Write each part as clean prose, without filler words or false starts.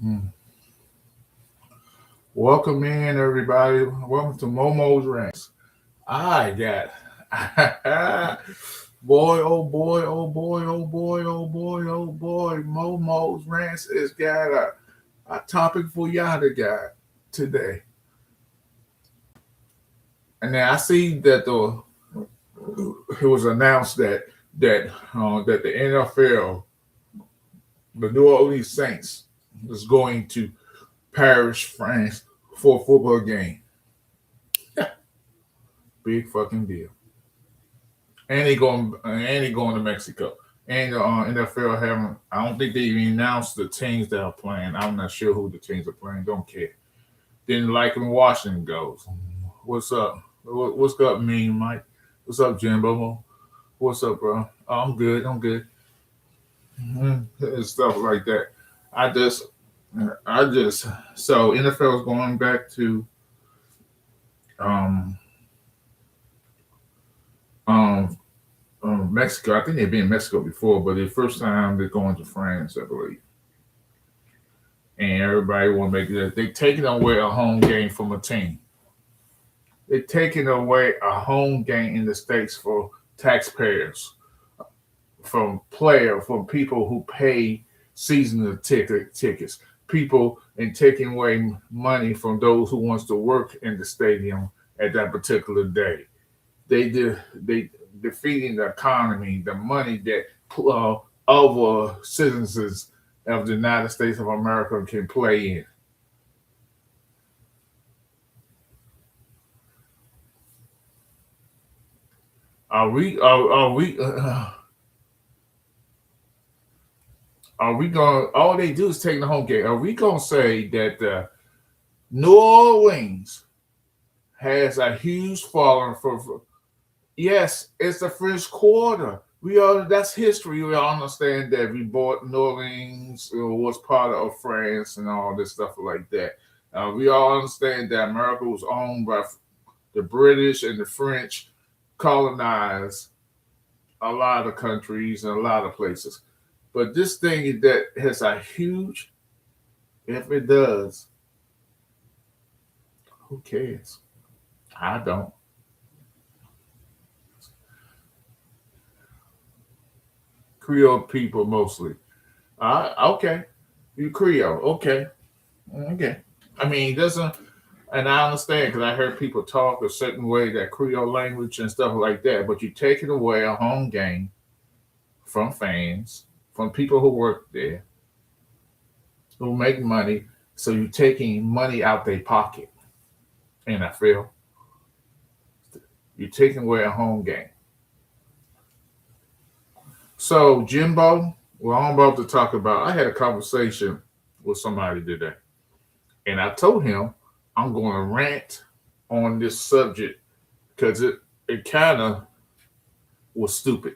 Mm. Welcome in, everybody. Welcome to Momo's Rants. I got boy, oh boy, oh boy, oh boy, oh boy, oh boy. Momo's Rants has got a topic for y'all to got today. And now I see that it was announced that the NFL, the New Orleans Saints, is going to Paris, France for a football game. Big fucking deal. And they going to Mexico. And the NFL haven't. I don't think they even announced the teams that are playing. I'm not sure who the teams are playing. Don't care. Didn't like when Washington goes. What's up? What's up, Mean Mike? What's up, Jimbo? What's up, bro? Oh, I'm good. I'm good. And stuff like that. I just, I just. So NFL is going back to um um Mexico. I think they've been in Mexico before, but the first time they're going to France, I believe. And everybody want to make it. They're taking away a home game from a team. They're taking away a home game in the states for taxpayers, from people who pay season tickets, people, and taking away money from those who wants to work in the stadium at that particular day. They defeating the economy, the money that other citizens of the United States of America can play in. Are we going? All they do is take the home game. Are we going to say that New Orleans has a huge following for? Yes, it's the first quarter. We all that's history. We all understand that we bought New Orleans was part of France and all this stuff like that. We all understand that America was owned by the British and the French, colonized a lot of countries and a lot of places. But this thing that has a huge, if it does, who cares? I don't. Creole people mostly. Okay. You Creole. Okay. Okay. I mean, it doesn't, and I understand because I heard people talk a certain way, that Creole language and stuff like that, but you're taking away a home game from fans, from people who work there, who make money. So you're taking money out their pocket. NFL, you're taking away a home game. So Jimbo, well, I'm about to talk about. I had a conversation with somebody today, and I told him I'm going to rant on this subject because it kind of was stupid.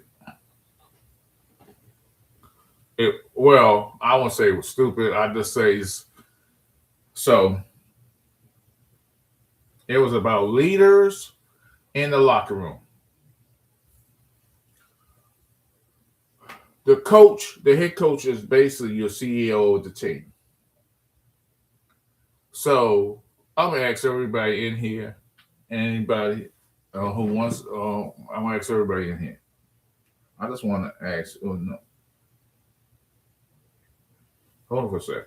I won't say it was stupid. I just say so. It was about leaders in the locker room. The head coach, is basically your CEO of the team. So I'm gonna ask everybody in here, anybody who wants. I'm gonna ask everybody in here. I just want to ask. Oh no, hold on for a second.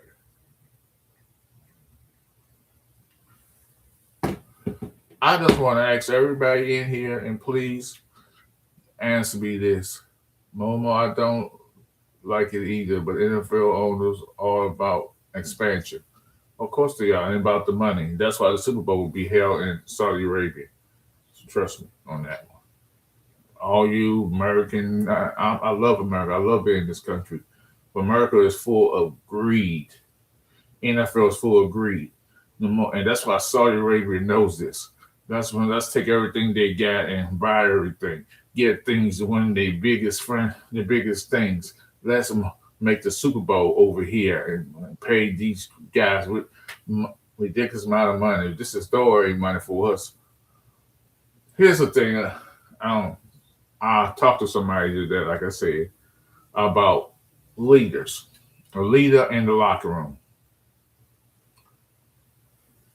I just want to ask everybody in here, and please answer me this. Momo, I don't like it either, but NFL owners are about expansion. Of course they are, and about the money. That's why the Super Bowl will be held in Saudi Arabia. So trust me on that one. All you American, I love America. I love being in this country. But America is full of greed. NFL is full of greed. And that's why Saudi Arabia knows this. That's when let's take everything they got and buy everything. Get things, one of their biggest the biggest things. Let's make the Super Bowl over here and pay these guys with ridiculous amount of money. This is story money for us. Here's the thing. Um, I talked to somebody today, like I said, about leaders, a leader in the locker room.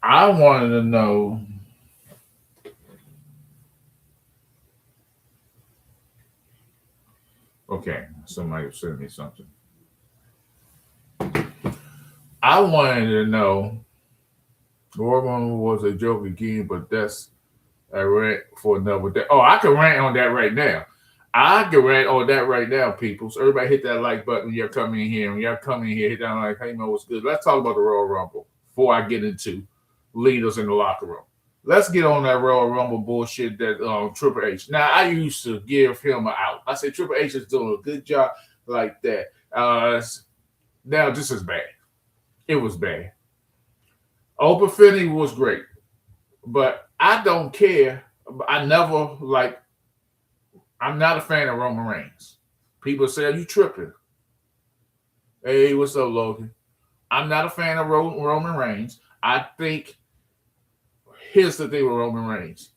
I wanted to know. Okay, somebody sent me something. I wanted to know. Royal Rumble was a joke again, but that's a rant for another day. Oh, I can rant on that right now. I can rant on that right now, people. So everybody hit that like button when you're coming in here. When you're coming in here, hit that like, hey, man, what's good? Let's talk about the Royal Rumble before I get into leaders in the locker room. Let's get on that Royal Rumble bullshit that Triple H. Now, I used to give him an out. I said Triple H is doing a good job like that. Now, this is bad. It was bad. Open Finney was great, but I don't care. I never like. I'm not a fan of Roman Reigns. People say, "Are you tripping?" Hey, what's up, Logan? I'm not a fan of Roman Reigns. I think here's the thing with Roman Reigns.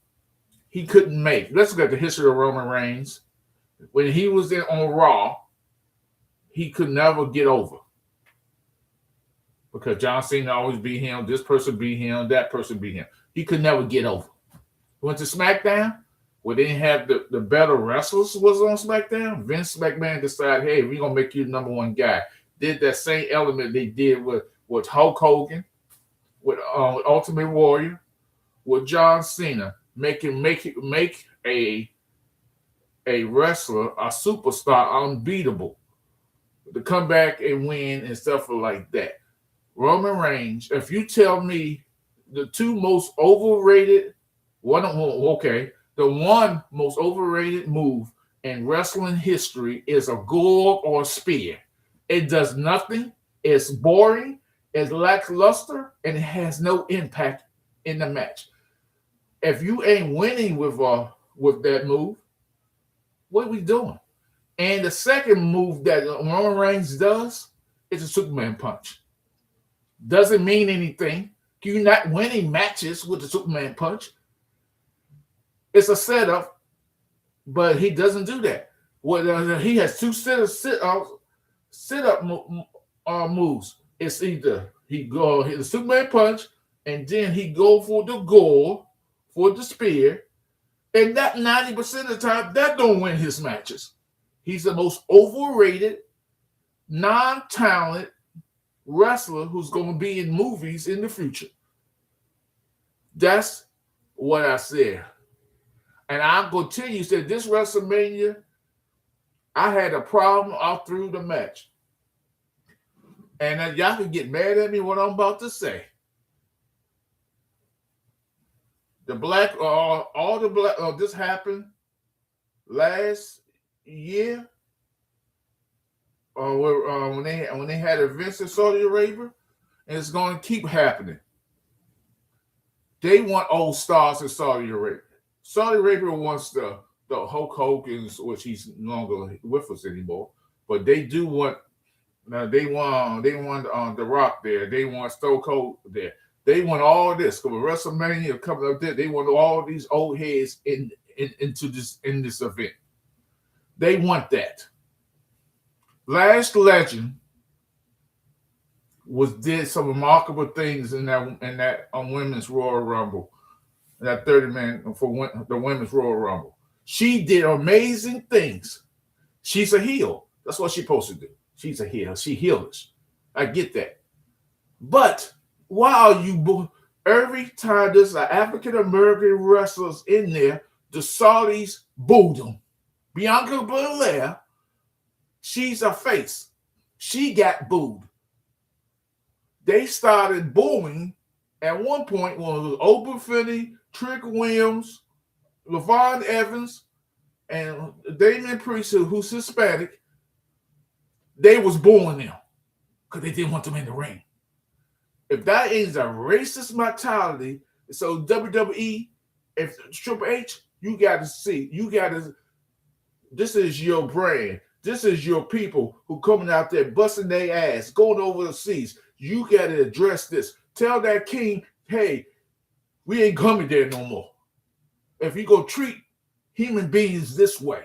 He couldn't make. Let's look at the history of Roman Reigns. When he was in on Raw, he could never get over because John Cena always beat him. This person beat him. That person beat him. He could never get over. Went to SmackDown, where they didn't have the better wrestlers was on SmackDown. Vince McMahon decided, hey, we're gonna make you the number one guy. Did that same element they did with Hulk Hogan, with Ultimate Warrior, with John Cena, make a wrestler, a superstar, unbeatable to come back and win and stuff like that. Roman Reigns, if you tell me the two most overrated, the one most overrated move in wrestling history is a gore or a spear. It does nothing. It's boring. It's lackluster, and it has no impact in the match. If you ain't winning with that move, what are we doing? And the second move that Roman Reigns does is a Superman punch. Doesn't mean anything. You're not winning matches with the Superman punch. It's a setup, but he doesn't do that. He has two sit-up moves. It's either he go hit the Superman punch, and then he go for the gore, for the spear, and that 90% of the time that don't win his matches. He's the most overrated, non-talent wrestler who's going to be in movies in the future. That's what I said. And I'm going to tell you that this WrestleMania, I had a problem all through the match. And y'all can get mad at me what I'm about to say. This happened last year. When they had events in Saudi Arabia, and it's going to keep happening. They want old stars in Saudi Arabia. Saudi Arabia wants the Hulk Hogan's, which he's no longer with us anymore, but they do want. They want The Rock there. They want Stone Cold there. They want all this. Because WrestleMania coming up there, they want all these old heads in this event. They want that. Last Legend did some remarkable things in that Women's Royal Rumble, that 30-man for the Women's Royal Rumble. She did amazing things. She's a heel. That's what she's supposed to do. She's a heel. She heals. I get that. But why are you every time there's an African American wrestlers in there, the Saudis booed them. Bianca Belair, she's a face. She got booed. They started booing at one point when it was Oprah Finney, Trick Williams, LaVon Evans, and Damian Priest, who's Hispanic. They was booing them because they didn't want them in the ring. If that is a racist mentality, so WWE, if Triple H, you got to see, this is your brand. This is your people who coming out there busting their ass, going over the seas. You got to address this. Tell that king, hey, we ain't coming there no more. If you go treat human beings this way,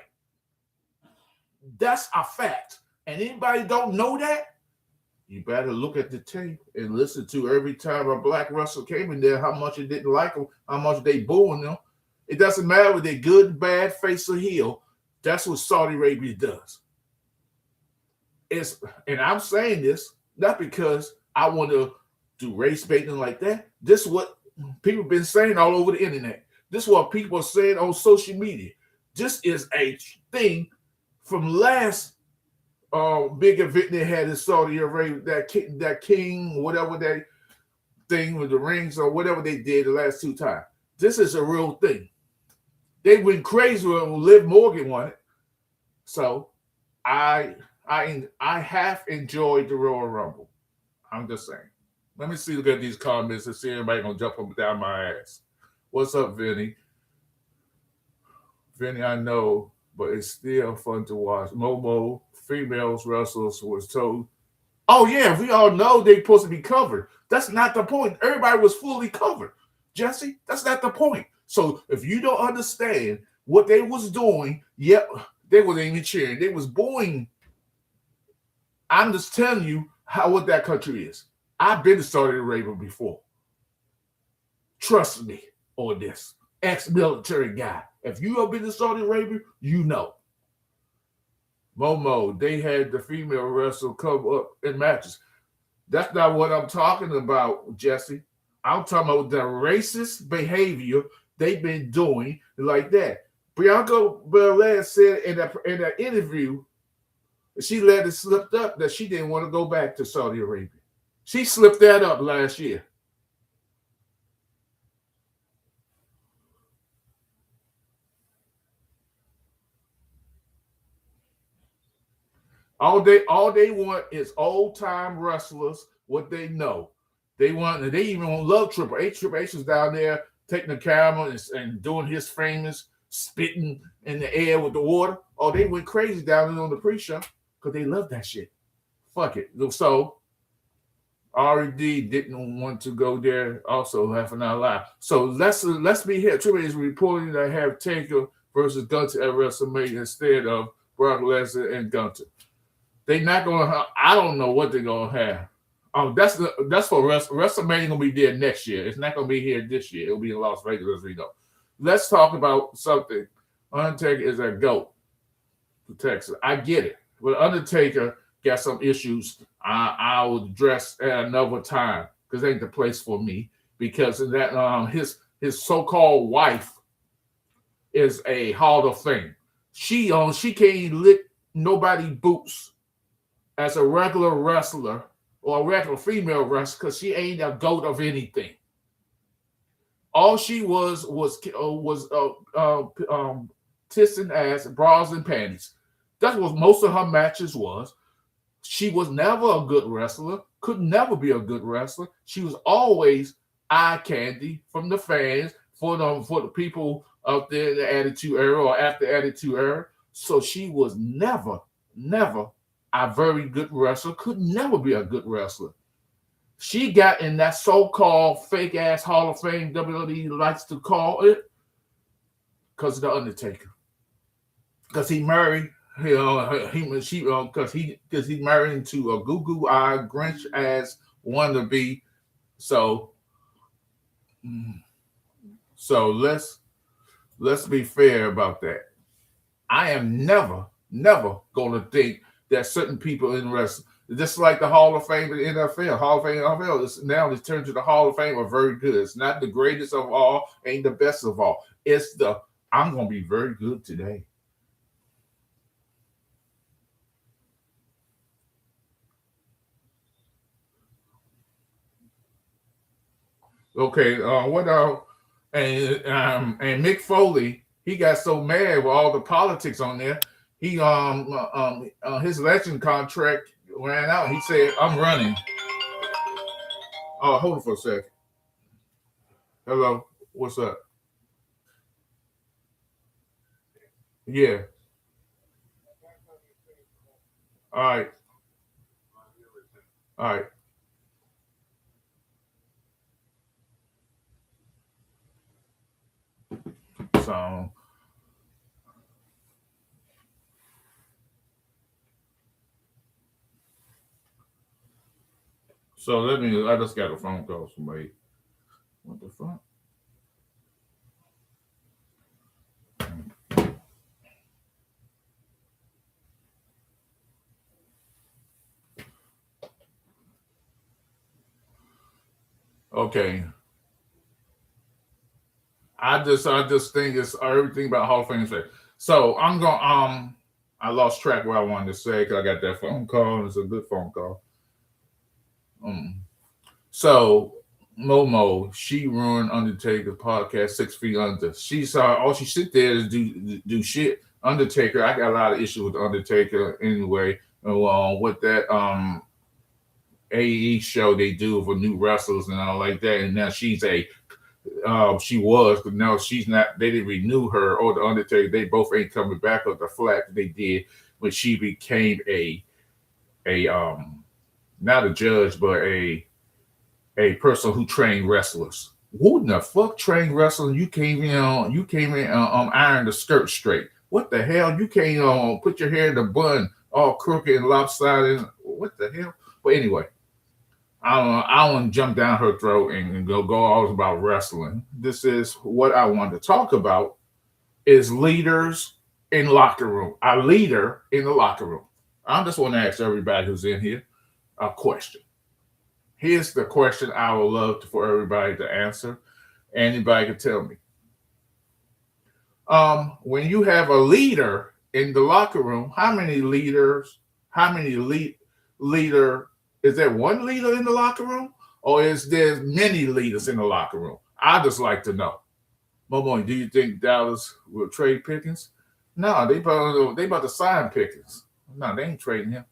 that's a fact. And anybody don't know that, You better look at the tape and listen to every time a black wrestler came in there, how much it didn't like them, how much they booing them. It doesn't matter whether they're good, bad, face, or heel. That's what Saudi Arabia does. It's and I'm saying this not because I want to do race baiting like that. This is what people have been saying all over the internet. This is what people are saying on social media. This is a thing from last big event they had in Saudi Arabia, that king, whatever that thing with the rings or whatever they did the last two times. This is a real thing. They went crazy when Liv Morgan won it. So I have enjoyed the Royal Rumble. I'm just saying. Let me see, look at these comments and see anybody gonna jump up and down my ass. What's up, Vinny? Vinny, I know, but it's still fun to watch. Momo, females wrestlers was told, oh yeah, we all know they're supposed to be covered. That's not the point. Everybody was fully covered. Jesse, that's not the point. So if you don't understand what they was doing, yep, they wasn't even cheering. They was booing. I'm just telling you what that country is. I've been to Saudi Arabia before. Trust me on this. Ex-military guy. If you have been to Saudi Arabia, you know. Momo, they had the female wrestler come up in matches. That's not what I'm talking about, Jesse. I'm talking about the racist behavior they've been doing like that. Bianca Belair said in that interview, she let it slip up that she didn't want to go back to Saudi Arabia. She slipped that up last year. All they want is old time wrestlers, what they know. They even love Triple H. Triple H is down there taking the camera and doing his famous spitting in the air with the water. Oh, they went crazy down there on the pre-show because they love that shit. Fuck it. So RD didn't want to go there. Also, laughing out loud. So let's be here. Triple H is reporting that have Taker versus Gunter at WrestleMania instead of Brock Lesnar and Gunter. They not gonna have, I don't know what they're gonna have. That's for WrestleMania gonna be there next year. It's not gonna be here this year. It'll be in Las Vegas, as we know. Let's talk about something. Undertaker is a GOAT for Texas. I get it. But Undertaker got some issues I will address at another time because ain't the place for me. Because of that his so-called wife is a Hall of Fame. She can't lick nobody boots as a regular wrestler or a regular female wrestler because she ain't a goat of anything. All she was tits and ass, bras and panties. That's what most of her matches was. She was never a good wrestler. Could never be a good wrestler. She was always eye candy from the fans for the people out there in the Attitude Era or after Attitude Era. So she was never a very good wrestler, could never be a good wrestler. She got in that so-called fake-ass Hall of Fame WWE likes to call it because of the Undertaker. Because he married, because he married into a goo-goo-eyed, Grinch-ass wannabe. So let's be fair about that. I am never going to think that certain people in wrestling, just like the Hall of Fame in the NFL, Hall of Fame in the NFL, now it's turned to the Hall of Fame are very good. It's not the greatest of all, ain't the best of all. It's I'm going to be very good today. Okay, what and Mick Foley, he got so mad with all the politics on there. He his legend contract ran out. He said, "I'm running." Oh, hold on for a sec. Hello, what's up? Yeah, all right, all right. So So I just got a phone call from somebody. What the fuck? Okay. I just think it's everything about Hall of Fame. So I'm going I lost track what I wanted to say because I got that phone call. It's a good phone call. Um, so Momo, she ruined Undertaker's podcast 6 Feet Under. She saw all she sit there is do shit. Undertaker, I got a lot of issues with Undertaker anyway. With that AE show they do for new wrestlers and all like that, and now she was, but now she's not. They didn't renew her or the Undertaker. They both ain't coming back up the flat they did when she became a not a judge, but a person who trained wrestlers. Who in the fuck trained wrestlers? You came in iron the skirt straight. What the hell? You can't put your hair in the bun all crooked and lopsided. What the hell? But anyway, I don't want to jump down her throat and go all about wrestling. This is what I want to talk about is leaders in locker room. A leader in the locker room. I just want to ask everybody who's in here a question. Here's the question I would love for everybody to answer. Anybody can tell me. When you have a leader in the locker room, how many leader, is there one leader in the locker room? Or is there many leaders in the locker room? I just like to know. Momo, do you think Dallas will trade Pickens? No, they about to sign Pickens. No, they ain't trading him.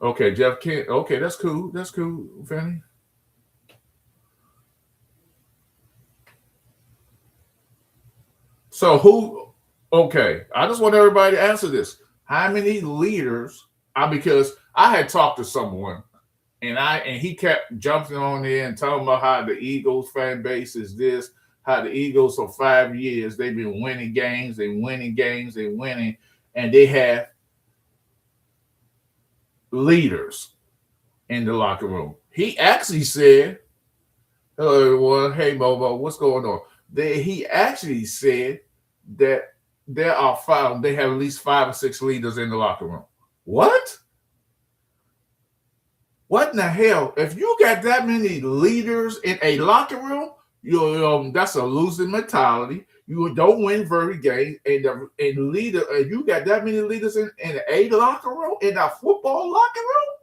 Okay, Jeff Kent. Okay, that's cool. That's cool, Fanny. So who? Okay, I just want everybody to answer this. How many leaders? Because I had talked to someone, and he kept jumping on there and talking about how the Eagles fan base is this, how the Eagles for 5 years they've been winning games, they winning, and they have leaders in the locker room. He actually said, "Hello everyone, hey Momo, what's going on?" He actually said that there are five. They have at least 5 or 6 leaders in the locker room. What? What in the hell? If you got that many leaders in a locker room, that's a losing mentality. You don't win very games, and leader. You got that many leaders in a locker room, in a football locker room,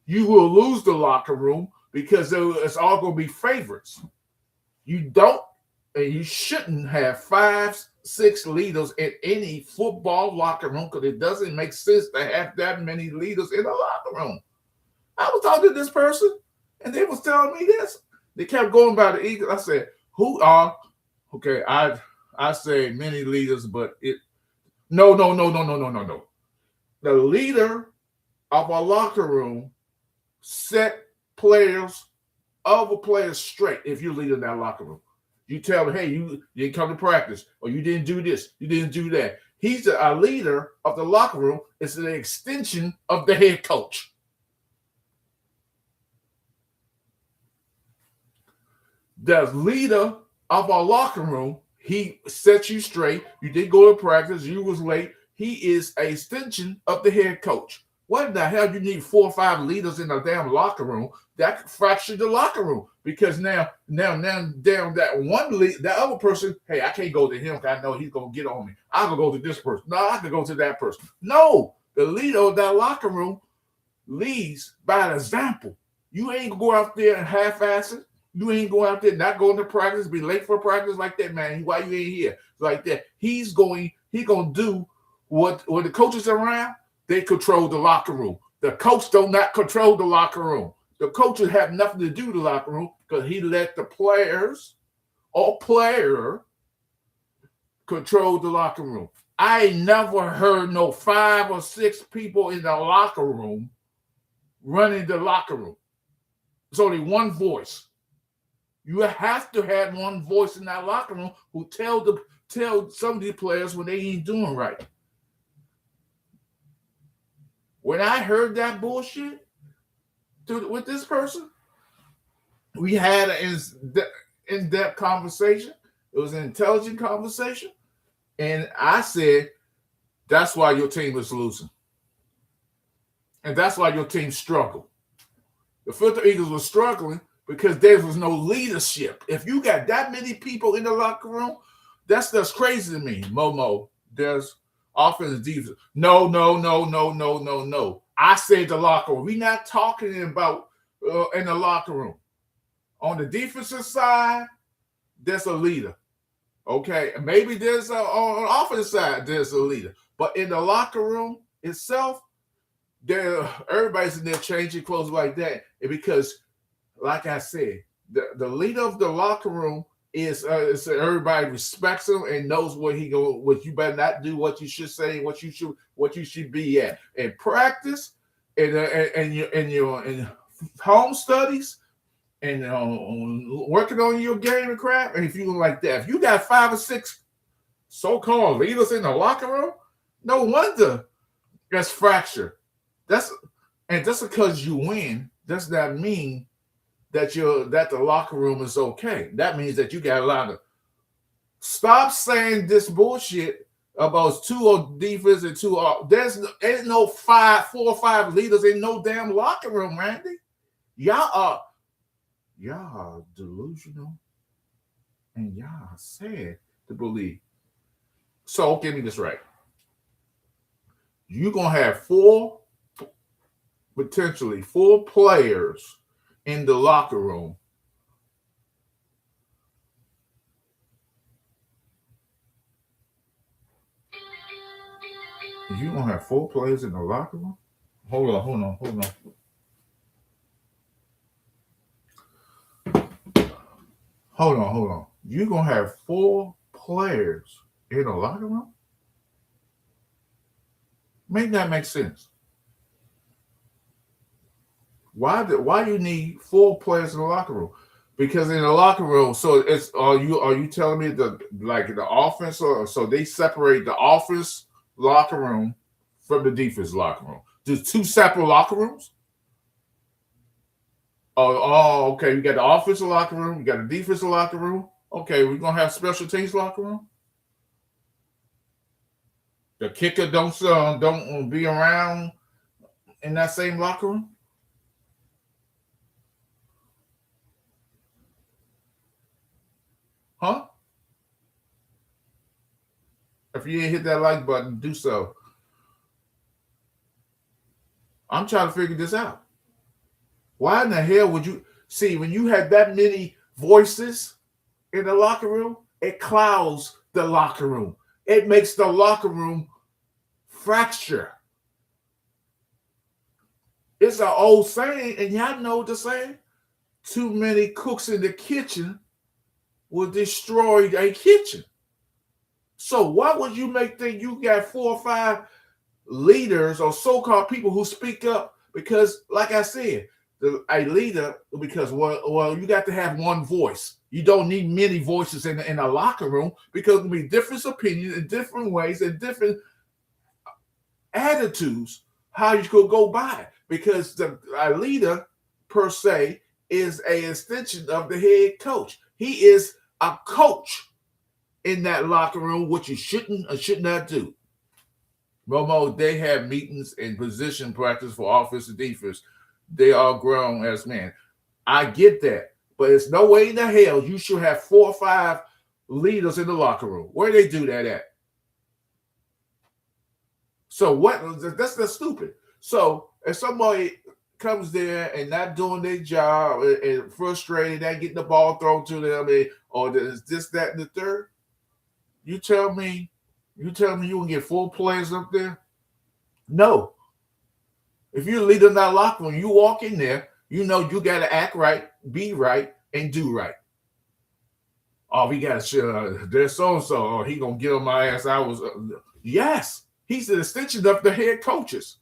you will lose the locker room because it's all going to be favorites. You don't, and you shouldn't have 5, 6 leaders in any football locker room because it doesn't make sense to have that many leaders in a locker room. I was talking to this person, and they was telling me this. They kept going by the Eagles. I said, "Who are?" Okay, I say many leaders, but it no. The leader of a locker room set players, other players straight. If you lead in that locker room, you tell them, "Hey, you didn't come to practice, or you didn't do this, you didn't do that." He's a leader of the locker room. It's an extension of the head coach. The leader of our locker room, he sets you straight. You didn't go to practice. You was late. He is an extension of the head coach. What the hell? You need 4 or 5 leaders in the damn locker room. That fractured the locker room because now, damn that one lead, that other person. Hey, I can't go to him because I know he's gonna get on me. I can go to this person. No, I can go to that person. No, the leader of that locker room leads by an example. You ain't gonna go out there and half-ass it. You ain't going out there, not going to practice, be late for practice like that, man. Why you ain't here? Like that. He gonna do what when the coaches are around, they control the locker room. The coach do not control the locker room. The coaches have nothing to do with the locker room because he let the players or player control the locker room. I never heard no 5 or 6 people in the locker room running the locker room. It's only one voice. You have to have one voice in that locker room who tell some of these players when they ain't doing right. When I heard that bullshit with this person, we had an in-depth conversation. It was an intelligent conversation. And I said, that's why your team is losing. And that's why your team struggled. The Filter Eagles were struggling because there was no leadership. If you got that many people in the locker room, that's crazy to me. Momo, there's offense and defense. No, no, no, no, no, no, no. I said the locker room. We're not talking about in the locker room. On the defensive side, there's a leader. Okay, maybe there's on the offensive side, there's a leader. But in the locker room itself, everybody's in there changing clothes like that. And because, like I said, the leader of the locker room is everybody respects him and knows what he go. What you better not do, what you should say, what you should be at. In practice, and your home studies, and working on your game and crap. And if you like that, if you got 5 or 6 so-called leaders in the locker room, no wonder that's fracture. And just because you win does not mean that the locker room is okay. That means that you got a lot of stop saying this bullshit about 2 on defense and 2 off. There's no 4 or 5 leaders in no damn locker room, Randy. Y'all are delusional and y'all are sad to believe. So get me this right. You're gonna have potentially 4 players in the locker room. You're gonna have 4 players in the locker room? Hold on. Hold on. You're gonna have 4 players in the locker room? Make that make sense. Why you need 4 players in the locker room? Because in the locker room, so it's are you telling me the offense, or so they separate the offense locker room from the defense locker room? There's 2 separate locker rooms? Okay. You got the offensive locker room, you got the defensive locker room. Okay, we're gonna have special teams locker room. The kicker don't be around in that same locker room. Huh? If you didn't hit that like button, do so. I'm trying to figure this out. Why in the hell would you see when you have that many voices in the locker room? It clouds the locker room. It makes the locker room fracture. It's an old saying, and y'all know the saying. Too many cooks in the kitchen will destroy a kitchen. So why would you think you got 4 or 5 leaders or so-called people who speak up? Because, like I said, a leader, because well, you got to have one voice. You don't need many voices in a locker room, because there'll be different opinions in different ways and different attitudes how you could go by. Because a leader per se is an extension of the head coach. He is a coach in that locker room, which you shouldn't or should not do. Momo, they have meetings and position practice for offense and defense. They are grown as men. I get that. But there's no way in the hell you should have 4 or 5 leaders in the locker room. Where they do that at? So what? That's stupid. So if somebody comes there and not doing their job and frustrated, not getting the ball thrown to them, or this, that, and the third, you tell me you can get 4 players up there? No. If you're a leader in that locker room, you walk in there, you know you got to act right, be right, and do right. Oh, we got to there's so-and-so, or he going to get on my ass. Yes, he's an extension of the head coaches.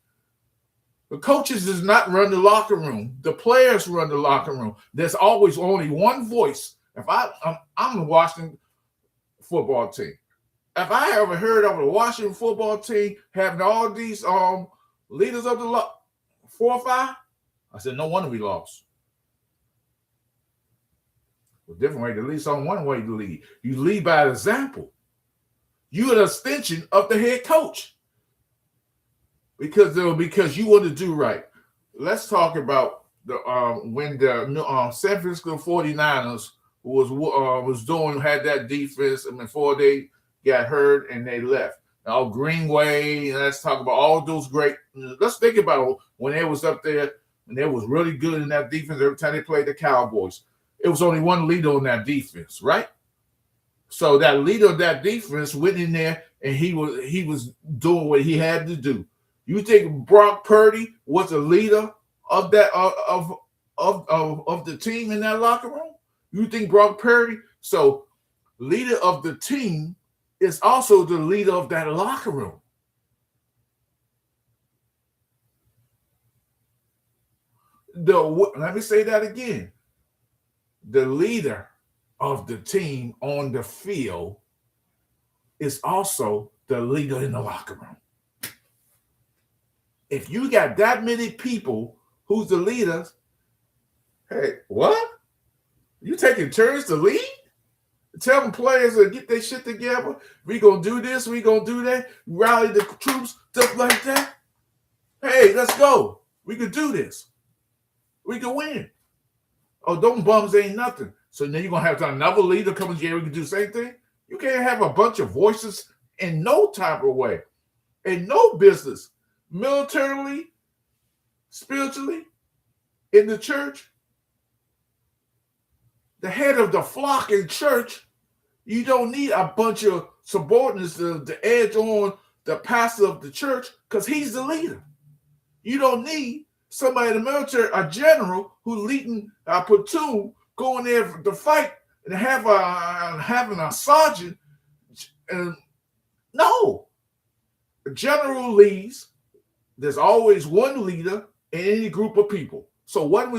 The coaches does not run the locker room. The players run the locker room. There's always only one voice. If I'm the Washington football team. If I ever heard of a Washington football team having all these leaders of the 4 or 5. I said, no wonder we lost. A different way to lead. So one way to lead. You lead by example. You're an extension of the head coach. Because you want to do right. Let's talk about the when the San Francisco 49ers had that defense and before they got hurt and they left. Now Greenway, let's talk about all those great. Let's think about when they was up there and they was really good in that defense every time they played the Cowboys. It was only one leader on that defense, right? So that leader of that defense went in there and he was doing what he had to do. You think Brock Purdy was a leader of that of the team in that locker room? You think Brock Purdy? So leader of the team is also the leader of that locker room. Let me say that again. The leader of the team on the field is also the leader in the locker room. If you got that many people who's the leaders, hey, what? You taking turns to lead? Tell them players to get their shit together. We gonna do this, we gonna do that. Rally the troops, stuff like that. Hey, let's go. We can do this. We can win. Oh, them bums ain't nothing. So then you're gonna have another leader come in here who can do the same thing. You can't have a bunch of voices in no type of way, in no business. Militarily, spiritually, in the church, the head of the flock in church, you don't need a bunch of subordinates to edge on the pastor of the church because he's the leader. You don't need somebody in the military, a general who's leading a platoon, going there to fight and having a sergeant. No. A general leads. There's always one leader in any group of people. So what?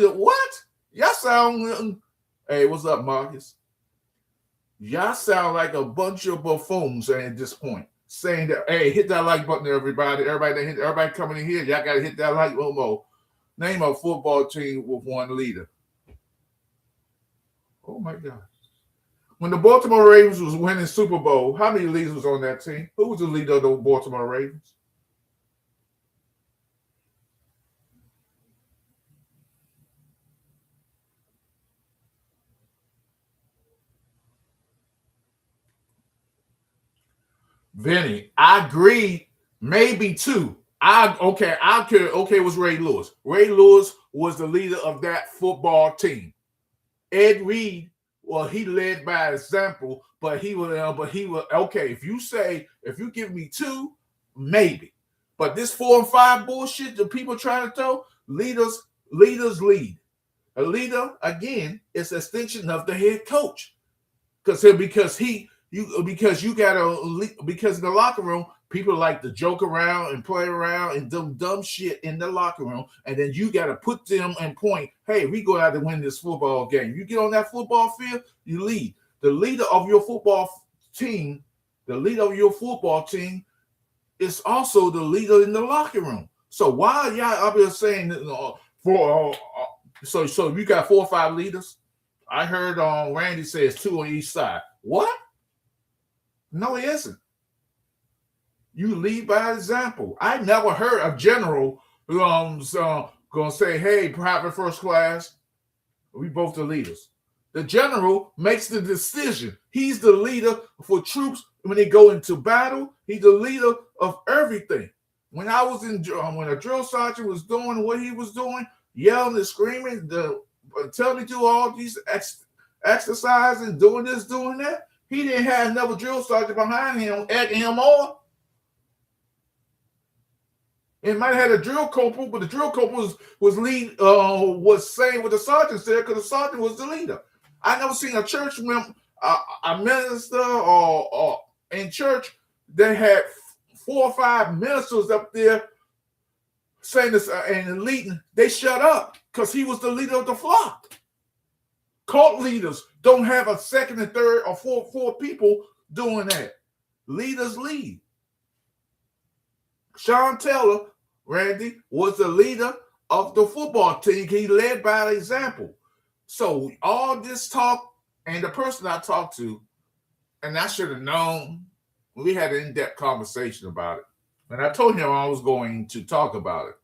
Y'all sound. Hey, what's up, Marcus? Y'all sound like a bunch of buffoons at this point, saying that, hey, hit that like button, everybody. Everybody coming in here, y'all got to hit that like button. Name a football team with one leader. Oh my God! When the Baltimore Ravens was winning Super Bowl, how many leaders was on that team? Who was the leader of the Baltimore Ravens? Vinny, I agree. Maybe two. Was Ray Lewis. Ray Lewis was the leader of that football team. Ed Reed, well, he led by example, but he was okay. If you give me two, maybe. But this 4 and 5 bullshit that people trying to throw, leaders lead. A leader, again, is an extension of the head coach. Because in the locker room, people like to joke around and play around and do dumb shit in the locker room, and then you got to put them and point, hey, we go out to win this football game. You get on that football field, you lead. The leader of your football team is also the leader in the locker room. So why y'all up here saying so you got 4 or 5 leaders? I heard Randy says 2 on each side. What? No, he isn't. You lead by example. I never heard a general gonna say, hey, private first class, we both the leaders. The general makes the decision. He's the leader for troops when they go into battle. He's the leader of everything. When I was when a drill sergeant was doing what he was doing, yelling and screaming, tell me to do all these exercises, doing this, doing that, he didn't have another drill sergeant behind him egging him on. It might have had a drill corporal, but the drill corporal was saying what the sergeant said because the sergeant was the leader. I never seen a church member, a minister, or in church they had 4 or 5 ministers up there saying this and leading. They shut up because he was the leader of the flock. Cult leaders don't have a second and third or four people doing that. Leaders lead. Sean Taylor Randy was the leader of the football team. He led by example. So all this talk, and the person I talked to, and I should have known, we had an in-depth conversation about it. And I told him I was going to talk about it.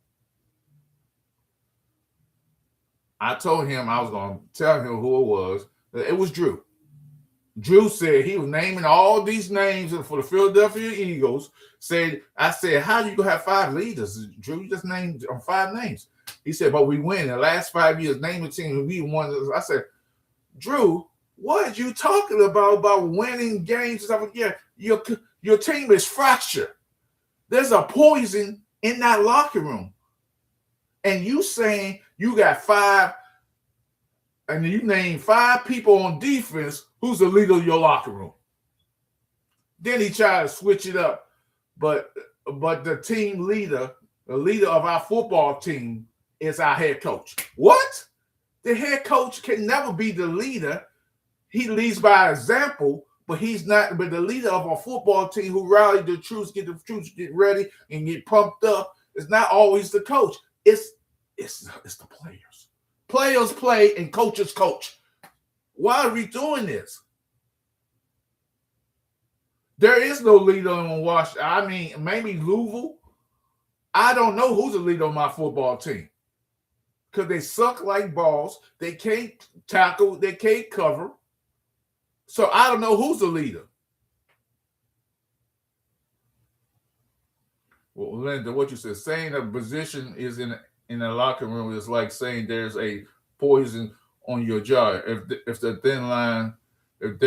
I told him I was going to tell him who it was. It was Drew. Drew said he was naming all these names for the Philadelphia Eagles. I said, how you gonna have 5 leaders? Drew, you just named 5 names. He said, but we win in the last 5 years. Name a team we won. I said, Drew, what are you talking about winning games and stuff? Yeah, your team is fractured. There's a poison in that locker room. And you saying you got 5, and you name 5 people on defense who's the leader of your locker room. Then he tried to switch it up. But the team leader, the leader of our football team, is our head coach. What? The head coach can never be the leader. He leads by example, but he's not. But the leader of a football team who rallied the troops, get ready, and get pumped up is not always the coach. It's the players. Players play and coaches coach. Why are we doing this? There is no leader on Washington. I mean, maybe Louisville. I don't know who's the leader on my football team. Because they suck like balls. They can't tackle. They can't cover. So I don't know who's the leader. Well, Linda, what you said, saying a position is in a locker room is like saying there's a poison on your jaw. If the thin line, if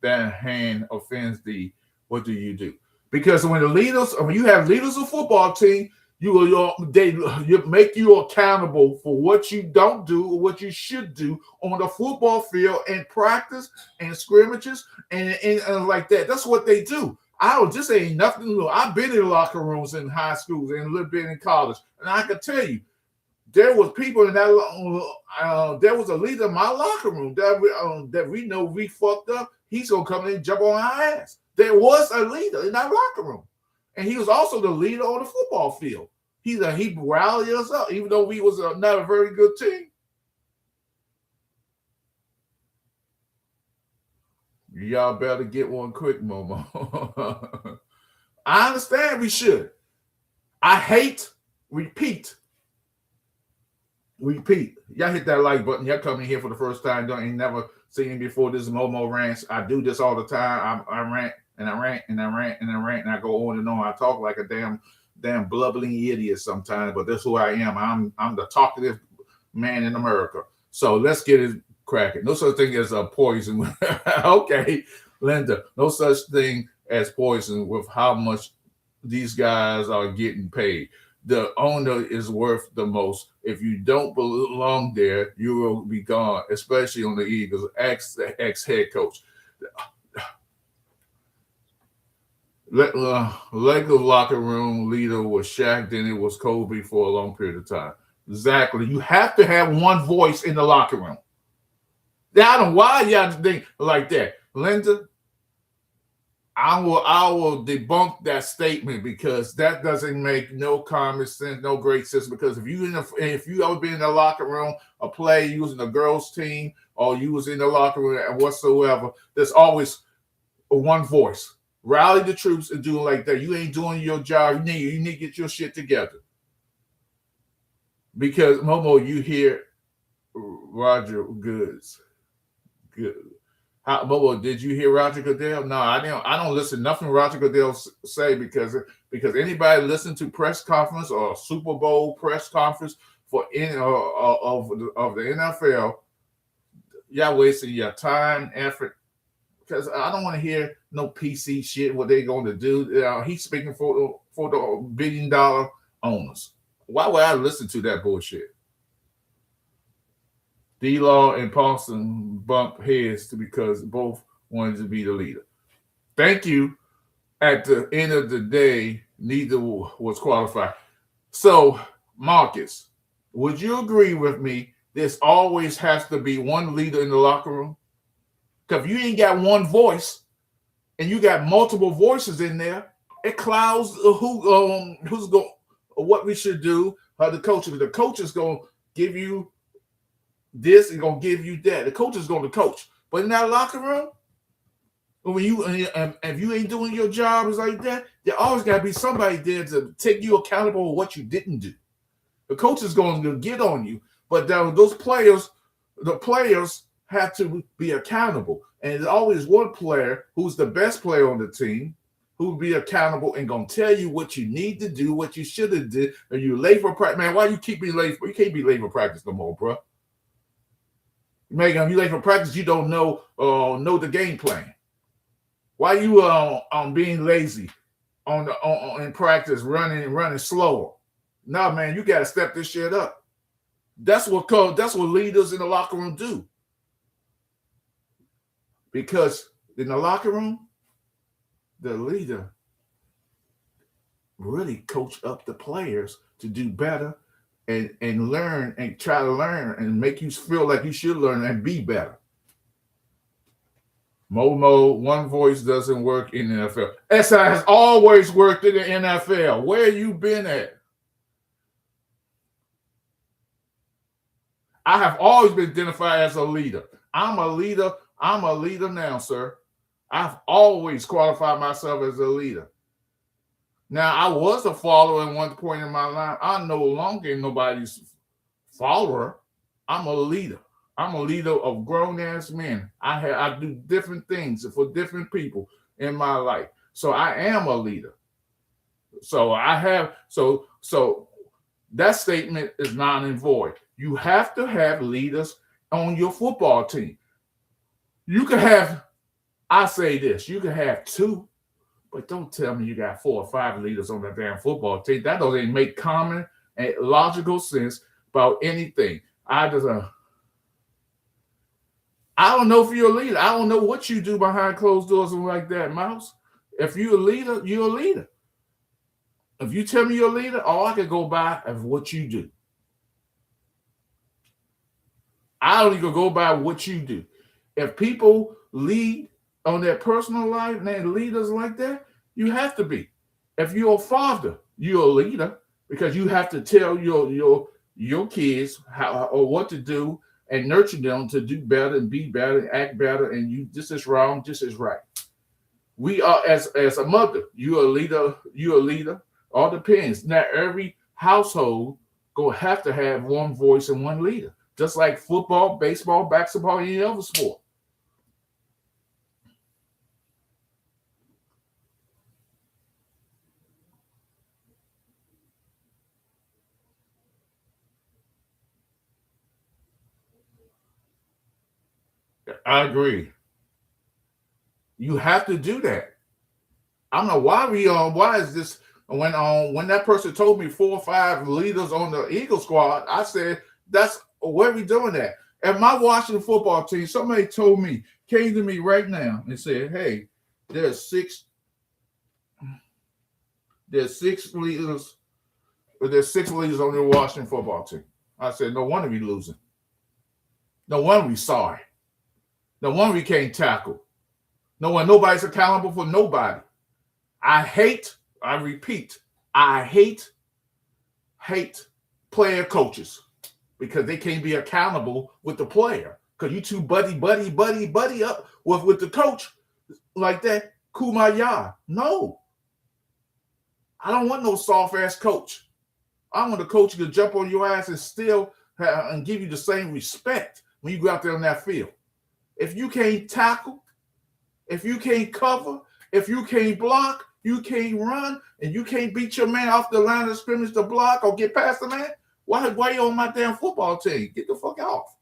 that hand offends thee, what do you do? Because when you have leaders of football team, they make you accountable for what you don't do or what you should do on the football field and practice and scrimmages and like that. That's what they do. This ain't nothing new. I've been in locker rooms in high schools and a little bit in college, and I can tell you, there was people in that. There was a leader in my locker room that we know we fucked up. He's gonna come in and jump on our ass. There was a leader in that locker room, and he was also the leader on the football field. He rallied us up, even though we was not a very good team. Y'all better get one quick, Momo. I understand we should. I hate repeat. Y'all hit that like button. Y'all coming here for the first time. Ain't never seen me before. This is Momo Rants. I do this all the time. I rant and I rant and I rant and I rant and I go on and on. I talk like a damn blubbering idiot sometimes, but that's who I am. I'm the talkative man in America. So let's get it cracking. No such thing as a poison. Okay, Linda. No such thing as poison with how much these guys are getting paid. The owner is worth the most. If you don't belong there, you will be gone, especially on the Eagles. Ex-head coach. Lego locker room leader was Shaq, then it was Kobe for a long period of time. Exactly. You have to have one voice in the locker room. I don't know why y'all think like that. Linda, I will debunk that statement because that doesn't make no common sense, no great sense. Because if you ever been in the locker room, a play using a girls' team, or you was in the locker room and whatsoever, there's always one voice. Rally the troops and do it like that. You ain't doing your job. You need to get your shit together. Because Momo, you hear Roger Goods. Good. Momo, did you hear Roger Goodell? No, I didn't. I don't listen to nothing Roger Goodell say because anybody listen to press conference or Super Bowl press conference for any of the NFL, y'all wasting your time, effort. Because I don't want to hear no PC shit. What they going to do? He's speaking for the $1 billion owners. Why would I listen to that bullshit? D-Law and Paulson bump heads because both wanted to be the leader. Thank you. At the end of the day, neither was qualified. So, Marcus, would you agree with me? There's always has to be one leader in the locker room. Because if you ain't got one voice and you got multiple voices in there, it clouds who's going. what we should do. The coach is gonna give you this and gonna give you that. The coach is gonna coach. But in that locker room, when you and if you ain't doing your job is like that, there always gotta be somebody there to take you accountable for what you didn't do. The coach is going to get on you, but those players, the players have to be accountable. And there's always one player who's the best player on the team who will be accountable and going to tell you what you need to do, what you should have did. And you late for practice. Man, why you keep me late? You can't be late for practice no more, bro. You late for practice, you don't know the game plan. Why you being lazy in practice, running slower? No, man, you got to step this shit up. That's what leaders in the locker room do. Because in the locker room, the leader really coach up the players to do better and learn and try to learn and make you feel like you should learn and be better. Momo, one voice doesn't work in the NFL. SI has always worked in the NFL. Where you been at? I have always been identified as a leader. I'm a leader. I'm a leader now, sir. I've always qualified myself as a leader. Now, I was a follower at one point in my life. I'm no longer nobody's follower. I'm a leader. I'm a leader of grown-ass men. I do different things for different people in my life. So I am a leader. So that statement is non and void. You have to have leaders on your football team. You can have, I say this, you can have two, but don't tell me you got 4 or 5 leaders on that damn football team. That doesn't make common and logical sense about anything. I don't know if you're a leader. I don't know what you do behind closed doors and like that, Mouse. If you're a leader, you're a leader. If you tell me you're a leader, all I can go by is what you do. I don't even go by what you do. If people lead on their personal life and they're leaders like that, you have to be. If you're a father, you're a leader because you have to tell your kids how or what to do and nurture them to do better and be better and act better. And this is wrong, this is right. We are as a mother, you're a leader. You're a leader. All depends. Now every household gonna have to have one voice and one leader, just like football, baseball, basketball, any other sport. I agree. You have to do that. I don't know why is this when that person told me 4 or 5 leaders on the Eagle squad, I said, that's where we doing that. At my Washington football team, somebody came to me right now and said, hey, there's 6 leaders, there's 6 leaders on your Washington football team. I said, no wonder we losing. No wonder we sorry. No wonder we can't tackle. Nobody's accountable for nobody. I repeat, I hate player coaches because they can't be accountable with the player. Because you two buddy up with the coach like that, kumaya. No. I don't want no soft-ass coach. I want a coach who can jump on your ass and still and give you the same respect when you go out there on that field. If you can't tackle, if you can't cover, if you can't block, you can't run, and you can't beat your man off the line of scrimmage to block or get past the man, why you on my damn football team? Get the fuck off.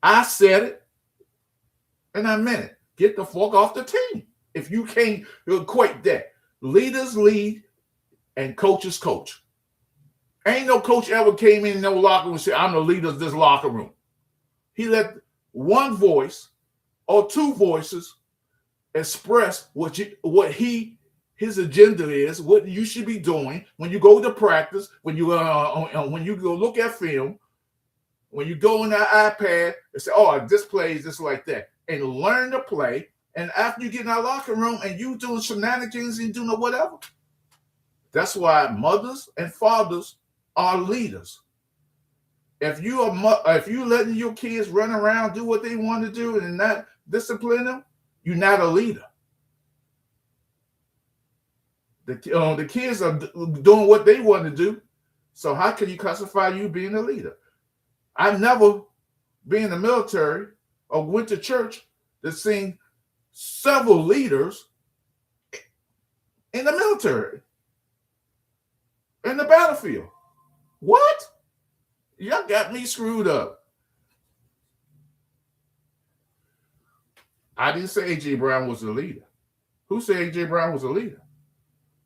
I said it, and I meant it. Get the fuck off the team. If you can't equate that. Leaders lead, and coaches coach. Ain't no coach ever came in no locker room and said, I'm the leader of this locker room. He let one voice or 2 voices express his agenda is, what you should be doing when you go to practice, when you go look at film, when you go on that iPad and say, oh, this plays just like that, and learn to play. And after you get in that locker room and you doing shenanigans and doing whatever, That's why mothers and fathers are leaders. If you letting your kids run around do what they want to do and not discipline them, you're not a leader. The kids are doing what they want to do. So how can you classify you being a leader? I've never been in the military or went to church to seen several leaders in the military, in the battlefield. What? Y'all got me screwed up. I didn't say AJ Brown was a leader. Who said AJ Brown was a leader?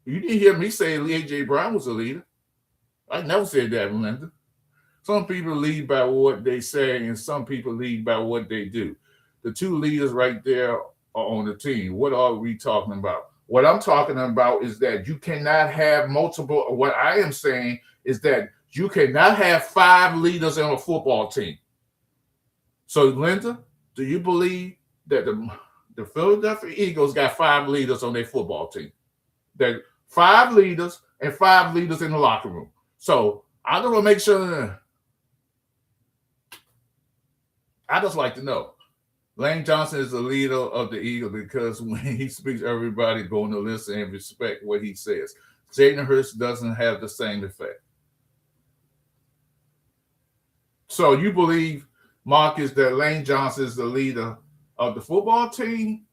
You didn't hear me say AJ Brown was a leader. I never said that, Linda. Some people lead by what they say, and some people lead by what they do. The two leaders right there are on the team. What are we talking about? What I'm talking about is that you cannot have multiple. What I am saying is that you cannot have 5 leaders on a football team. So, Linda, do you believe that the Philadelphia Eagles got 5 leaders on their football team? That 5 leaders and 5 leaders in the locker room. So I just want to make sure. I just like to know. Lane Johnson is the leader of the Eagles because when he speaks, everybody going to listen and respect what he says. Jalen Hurts doesn't have the same effect. So you believe, Marcus, that Lane Johnson is the leader of the football team,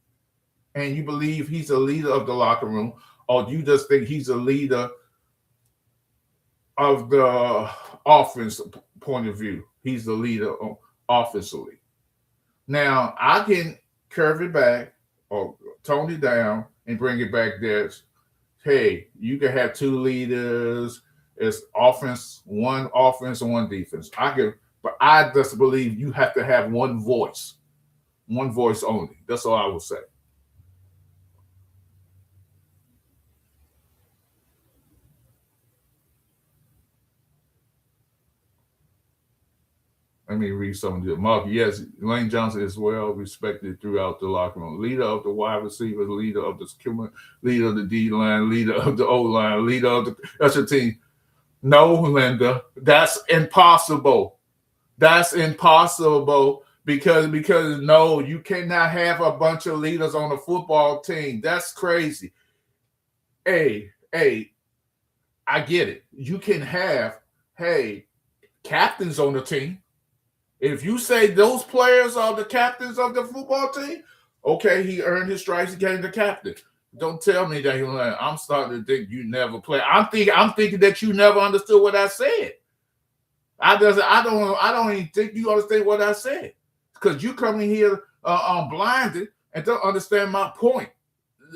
and you believe he's a leader of the locker room, or do you just think he's a leader of the offense point of view? He's the leader offensively. Now, I can curve it back or tone it down and bring it back there. Hey, you can have 2 leaders. It's one offense and one defense. But I just believe you have to have one voice only. That's all I will say. Let me read some of this. Mark, yes, Lane Johnson is well respected throughout the locker room. Leader of the wide receivers, leader of the leader of the D line, leader of the O line, leader of the special team. No, Linda, that's impossible. That's impossible because no, you cannot have a bunch of leaders on a football team. That's crazy. Hey, I get it. You can have, captains on the team. If you say those players are the captains of the football team, okay, he earned his stripes, he became the captain. Don't tell me that I'm starting to think you never play. I'm thinking that you never understood what I said. I don't even think you understand what I said. Because you coming here blinded and don't understand my point.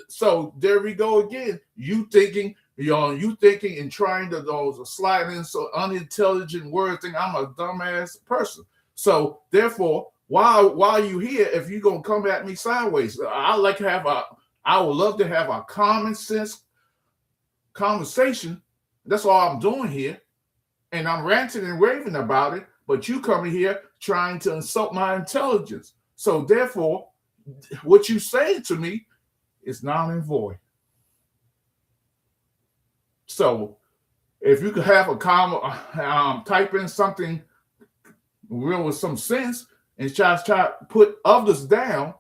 So there we go again. You thinking and trying to slide in so unintelligent words, think I'm a dumbass person. So therefore, while you here, if you're gonna come at me sideways, I would love to have a common sense conversation. That's all I'm doing here. And I'm ranting and raving about it, but you coming here trying to insult my intelligence. So therefore, what you saying to me is null and void. So if you could have a type in something real with some sense and try to put others down,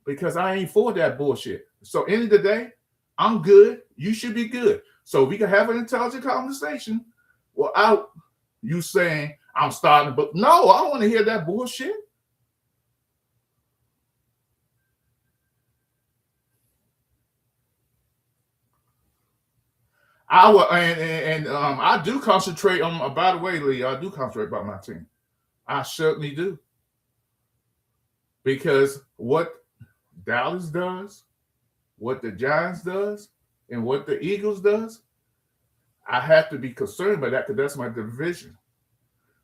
because I ain't for that bullshit. So end of the day, I'm good. You should be good. So we can have an intelligent conversation without you saying I'm starting. But no, I don't want to hear that bullshit. I do concentrate on. By the way, Lee, I do concentrate about my team. I certainly do, because what Dallas does, what the Giants does, and what the Eagles does, I have to be concerned by that because that's my division.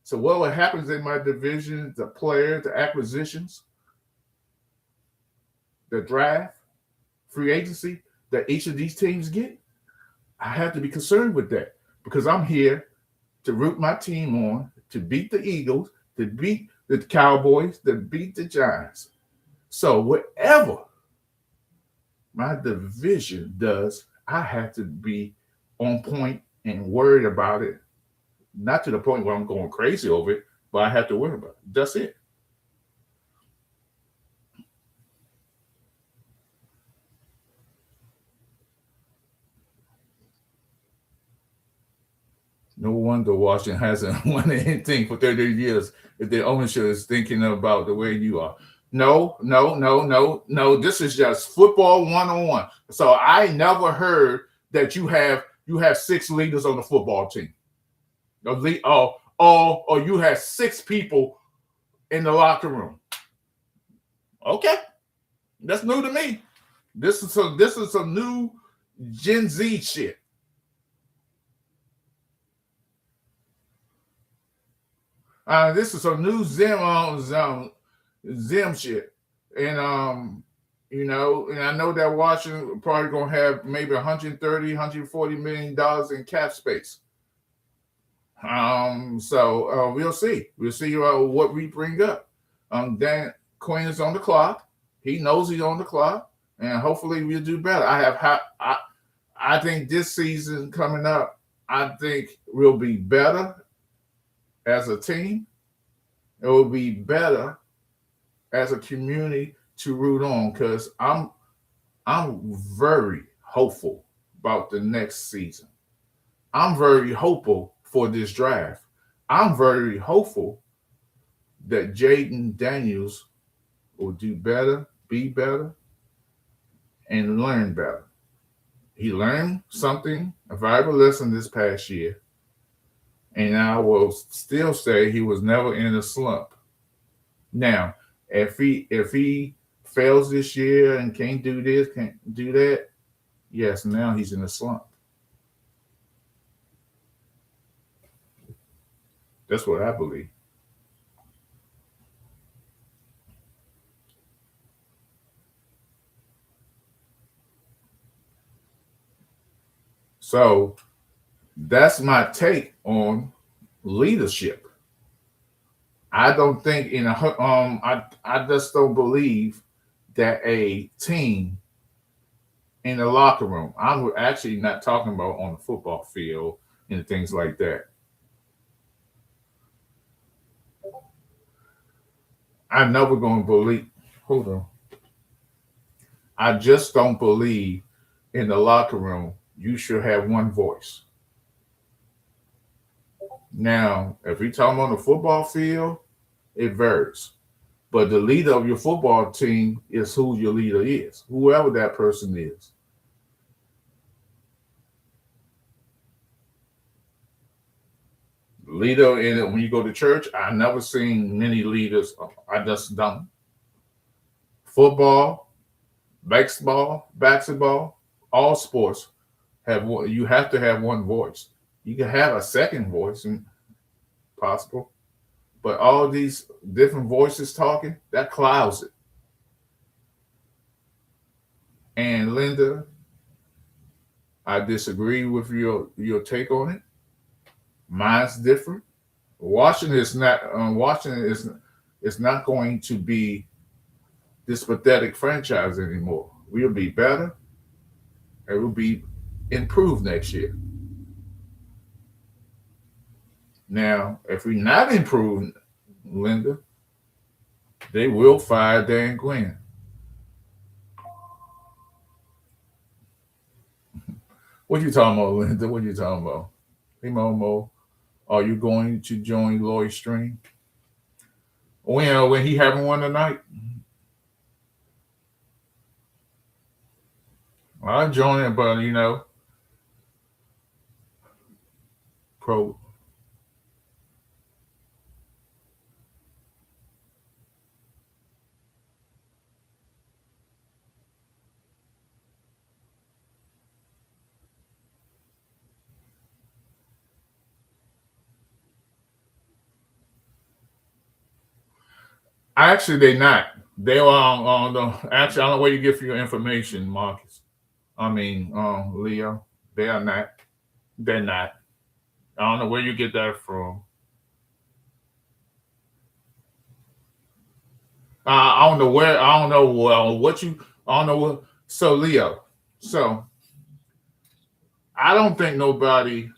So what happens in my division, the players, the acquisitions, the draft, free agency that each of these teams get, I have to be concerned with that because I'm here to root my team on, to beat the Eagles, to beat the Cowboys, to beat the Giants. So whatever my division does, I have to be on point and worried about it. Not to the point where I'm going crazy over it, but I have to worry about it. That's it. No wonder Washington hasn't won anything for 30 years if their ownership is thinking about the way you are. No, no, no, no, no. This is just football 101. So I never heard that you have six leaders on the football team. Or you have six people in the locker room. Okay, that's new to me. This is some new Gen Z shit. This is some new Zim shit, and and I know that Washington probably gonna have maybe 130, 140 million dollars in cap space. So we'll see. We'll see what we bring up. Dan Quinn is on the clock. He knows he's on the clock, and hopefully we'll do better. I think this season coming up, I think we'll be better as a team. It will be better as a community to root on because I'm very hopeful about the next season. I'm very hopeful for this draft. I'm very hopeful that Jaden Daniels will do better, be better, and learn better. He learned something, a valuable lesson this past year, and I will still say he was never in a slump. Now, if he fails this year and can't do this, can't do that, yes, now he's in a slump. That's what I believe. So that's my take on leadership. I don't think I just don't believe that a team in the locker room. I'm actually not talking about on the football field and things like that. I'm never going to believe. Hold on. I just don't believe in the locker room you should have one voice. Now, if you're talking on the football field, it varies. But the leader of your football team is who your leader is, whoever that person is. Leader in when you go to church, I never seen many leaders. I just don't. Football, baseball, basketball, all sports have one. You have to have one voice. You can have a second voice, and possible, but all these different voices talking that clouds it. And Linda, I disagree with your take on it. Mine's different. Washington is not going to be this pathetic franchise anymore. We'll be better and we'll be improved next year. Now, if we're not improved, Linda, they will fire Dan Quinn. What you talking about, Linda? What you talking about? Hey, Momo, are you going to join Lloyd Stream? When he having one tonight? I'll join it, but pro. Actually, they not. They are on the. Actually, I don't know where you get for your information, Marcus. I mean, Leo. They are not. They're not. I don't know where you get that from. I don't know where. I don't know what you. I don't know what. So Leo. So I don't think nobody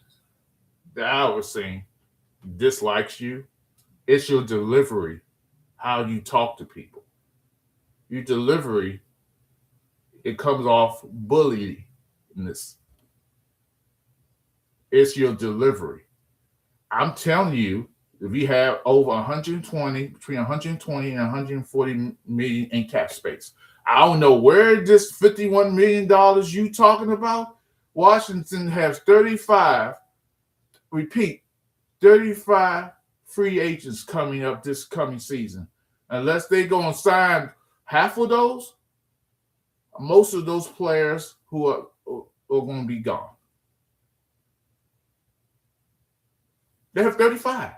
that I was seeing dislikes you. It's your delivery, how you talk to people. Your delivery, it comes off bullyingness. It's your delivery. I'm telling you, if you have over 120, between 120 and 140 million in cap space, I don't know where this $51 million you talking about. Washington has 35, repeat, 35 free agents coming up this coming season. Unless they go and sign half of those, most of those players are going to be gone. They have 35.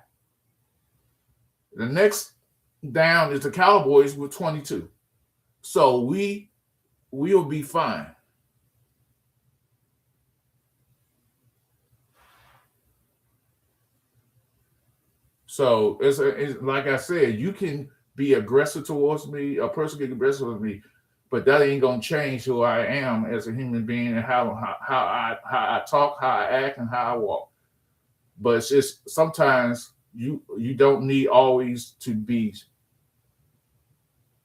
The next down is the Cowboys with 22. So we'll be fine. So it's like I said, you can be aggressive towards me. A person can be aggressive with me, but that ain't gonna change who I am as a human being and how I talk, how I act, and how I walk. But it's just sometimes you don't need always to be.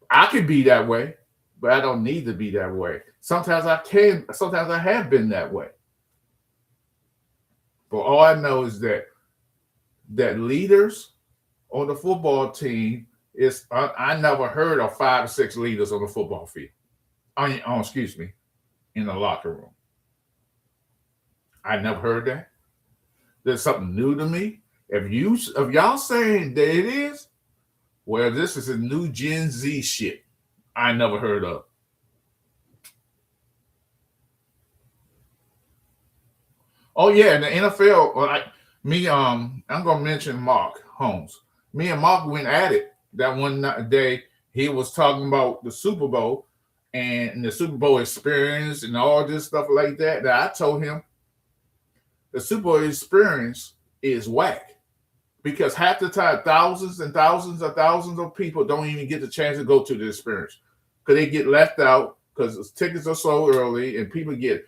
I can be that way, but I don't need to be that way. Sometimes I can. Sometimes I have been that way. But all I know is that leaders on the football team is I never heard of 5 or 6 leaders on the football field. Excuse me, in the locker room. I never heard that. There's something new to me. If y'all saying that it is, well, this is a new Gen Z shit I never heard of. Oh yeah, in the NFL, like me, I'm gonna mention Mark Holmes. Me and Mark went at it that one day. He was talking about the Super Bowl and the Super Bowl experience and all this stuff like that. That I told him the Super Bowl experience is whack because half the time, thousands and thousands and thousands of people don't even get the chance to go to the experience because they get left out because tickets are so early and people get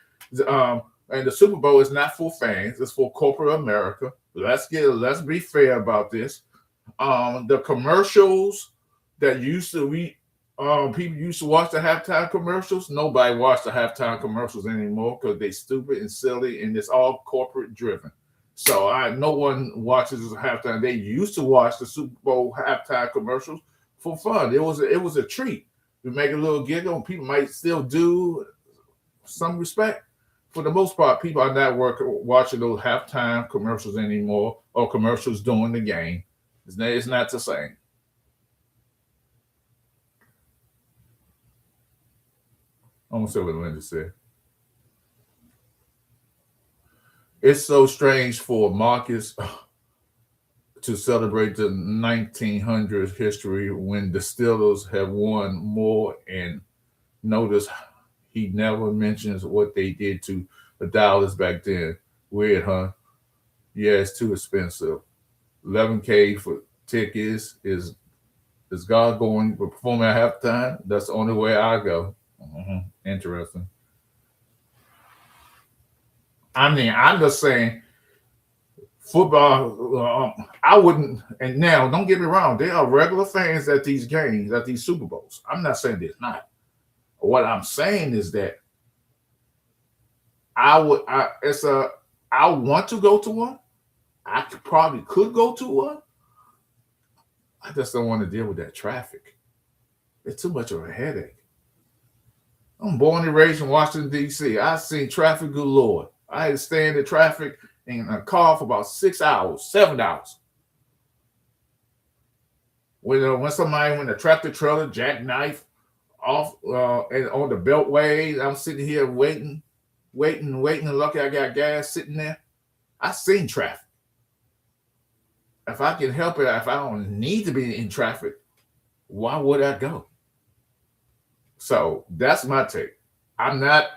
um, and the Super Bowl is not for fans; it's for corporate America. Let's be fair about this. The commercials that used to we people used to watch the halftime commercials. Nobody watch the halftime commercials anymore because they stupid and silly and it's all corporate driven. So no one watches the halftime. They used to watch the Super Bowl halftime commercials for fun. It was a treat. We make a little giggle. People might still do some respect. For the most part, people are not watching those halftime commercials anymore or commercials during the game. It's not the same. I don't say what Linda said. It's so strange for Marcus to celebrate the 1900s history when the Steelers have won more. And notice he never mentions what they did to the Dallas back then. Weird, huh? Yeah, it's too expensive. 11K for tickets is God going to perform at halftime? That's the only way I go. Interesting. I mean, I'm just saying football. I wouldn't. And now, don't get me wrong. There are regular fans at these games, at these Super Bowls. I'm not saying there's not. What I'm saying is that I would. I want to go to one. Probably could go to one. I just don't want to deal with that traffic. It's too much of a headache. I'm born and raised in Washington, D.C. I've seen traffic galore. I had to stay in the traffic in a car for about 6 hours, 7 hours. When somebody went a tractor trailer jackknife off and on the beltway, I'm sitting here waiting, and lucky I got gas sitting there. I seen traffic. If I can help it, if I don't need to be in traffic, why would I go? So that's my take. I'm not.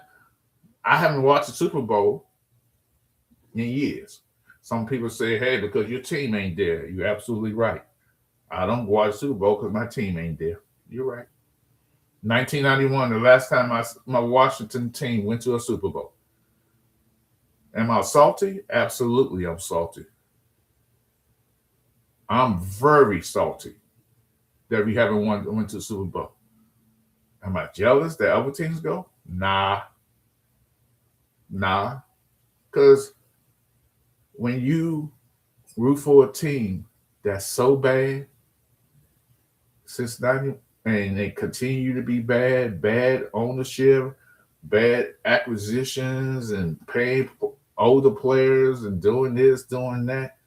I haven't watched the Super Bowl in years. Some people say, "Hey, because your team ain't there." You're absolutely right. I don't watch Super Bowl because my team ain't there. You're right. 1991, the last time my Washington team went to a Super Bowl. Am I salty? Absolutely, I'm salty. I'm very salty that we haven't went to the Super Bowl. Am I jealous that other teams go? Nah, nah. Because when you root for a team that's so bad since 90 and they continue to be bad ownership, bad acquisitions, and paying older players and doing this, doing that,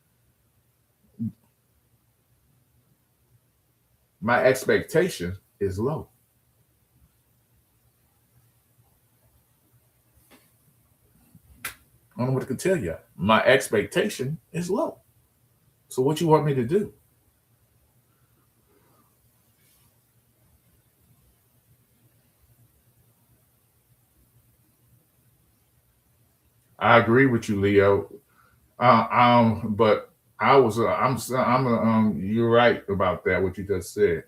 my expectation is low. I don't know what to tell you. My expectation is low. So what you want me to do? I agree with you, Leo. But you're right about that. What you just said.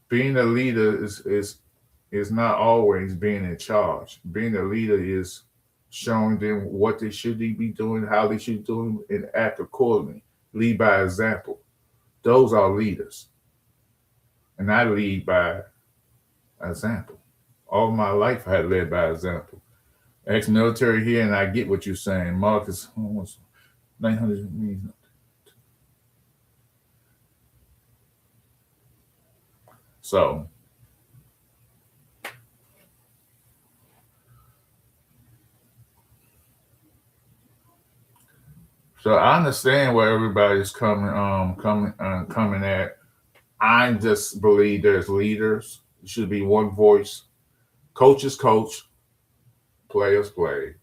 Being a leader is not always being in charge. Being a leader is showing them what they should be doing, how they should do it, and act accordingly. Lead by example. Those are leaders, and I lead by example. All my life, I had led by example. Ex-military here, and I get what you're saying. Marcus, almost 900 means. So, so I understand where everybody's coming at. I just believe there's leaders. It should be one voice. Coaches coach, players play.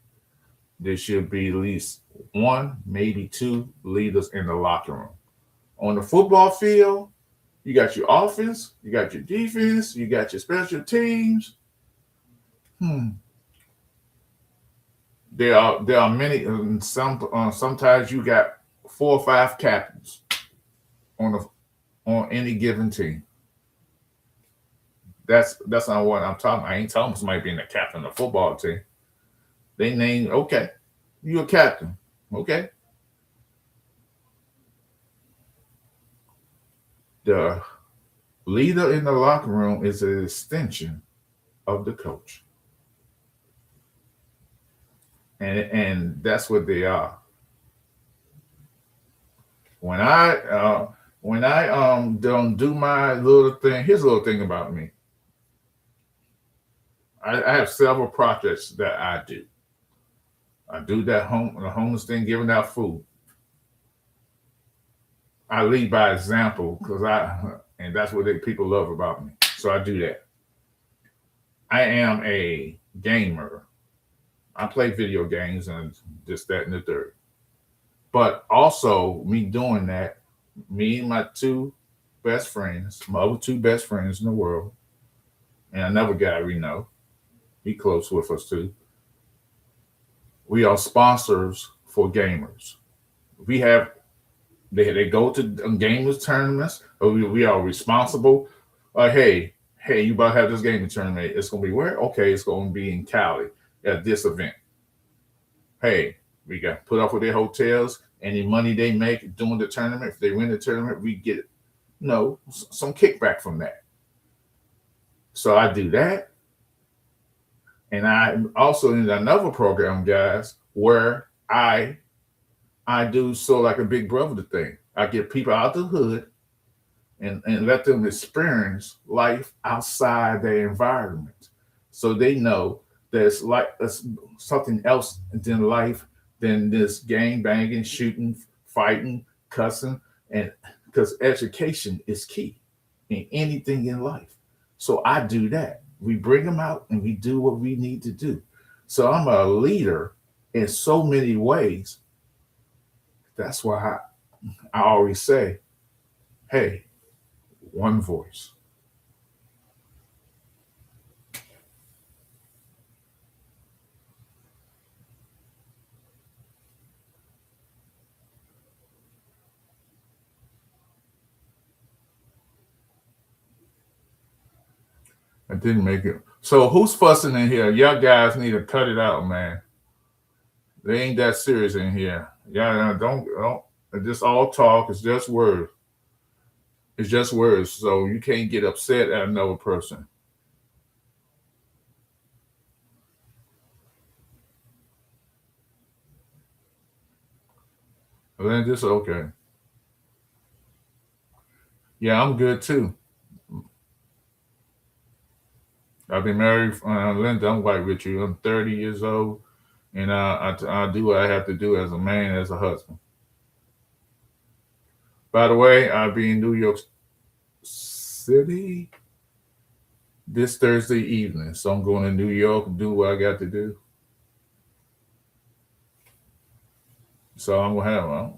There should be at least one, maybe two leaders in the locker room. On the football field, you got your offense, you got your defense, you got your special teams. Hmm. There are many. Sometimes you got 4 or 5 captains on the on any given team. That's not what I'm talking. I ain't talking somebody being a captain of the football team. They name okay, you a captain. Okay, the leader in the locker room is an extension of the coach, and that's what they are. When I uh, when I don't do my little thing, here's a little thing about me. I have several projects that I do. I do that the homeless thing, giving out food. I lead by example and that's what people love about me. So I do that. I am a gamer. I play video games and this, that, and the third. But also, me doing that, me and my two best friends, my other two best friends in the world, and another guy we know, he close with us too. We are sponsors for gamers. We have they go to gamers tournaments. Or we are responsible. Hey, you about to have this gaming tournament. It's gonna be where? Okay, it's gonna be in Cali at this event. Hey, we got put up with their hotels. Any money they make during the tournament, if they win the tournament, we get some kickback from that. So I do that, and I also in another program, guys, where I do so like a big brother thing. I get people out the hood and let them experience life outside their environment, so they know there's like something else than life than this gang banging, shooting, fighting, cussing, and because education is key in anything in life. So I do that. We bring them out and we do what we need to do. So I'm a leader in so many ways. That's why I always say, hey, one voice. I didn't make it. So who's fussing in here? Y'all guys need to cut it out, man. They ain't that serious in here. Y'all don't. It's just all talk. It's just words. It's just words. So you can't get upset at another person. Then just okay. Yeah, I'm good too. I've been married. Linda, I'm white with you. I'm 30 years old, and I do what I have to do as a man, as a husband. By the way, I'll be in New York City this Thursday evening, so I'm going to New York and do what I got to do. So I'm gonna have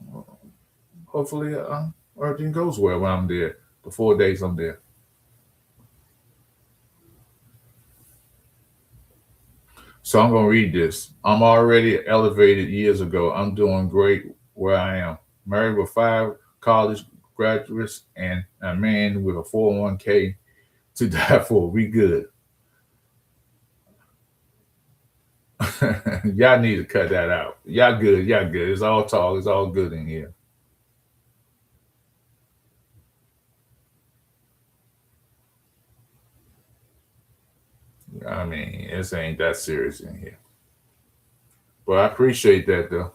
hopefully everything goes well when I'm there. The 4 days I'm there. So I'm gonna read this. I'm already elevated years ago. I'm doing great where I am. Married with 5 college graduates and a man with a 401k to die for. We good. Y'all need to cut that out. Y'all good. Y'all good. It's all talk. It's all good in here. I mean, this ain't that serious in here. But I appreciate that though.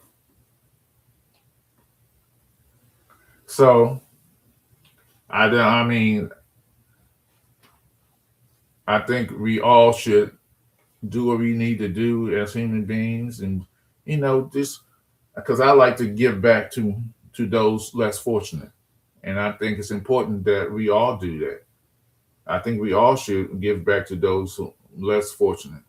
So I mean, I think we all should do what we need to do as human beings, and just because I like to give back to those less fortunate, and I think it's important that we all do that. I think we all should give back to those less fortunate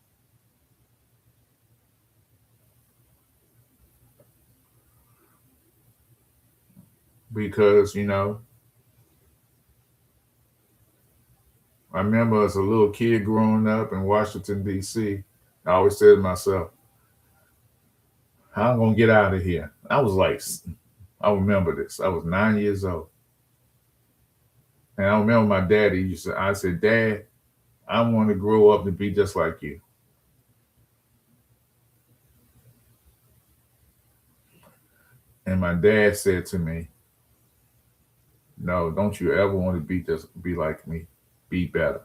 because I remember as a little kid growing up in Washington D.C. I always said to myself, "How am I gonna get out of here?" I remember this. I was 9 years old, and I remember my daddy used to. I said, "Dad, I want to grow up to be just like you." And my dad said to me, "No, don't you ever want to be like me. Be better."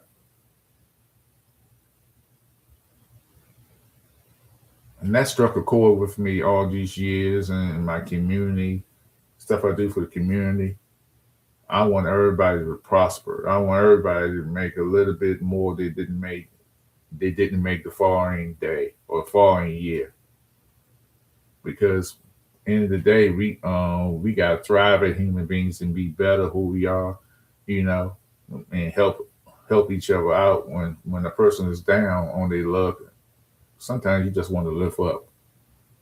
And that struck a chord with me all these years and in my community, stuff I do for the community. I want everybody to prosper. I want everybody to make a little bit more they didn't make the following day or following year. Because end of the day, we gotta thrive as human beings and be better who we are, you know, and help each other out when a person is down on their luck. Sometimes you just want to lift up.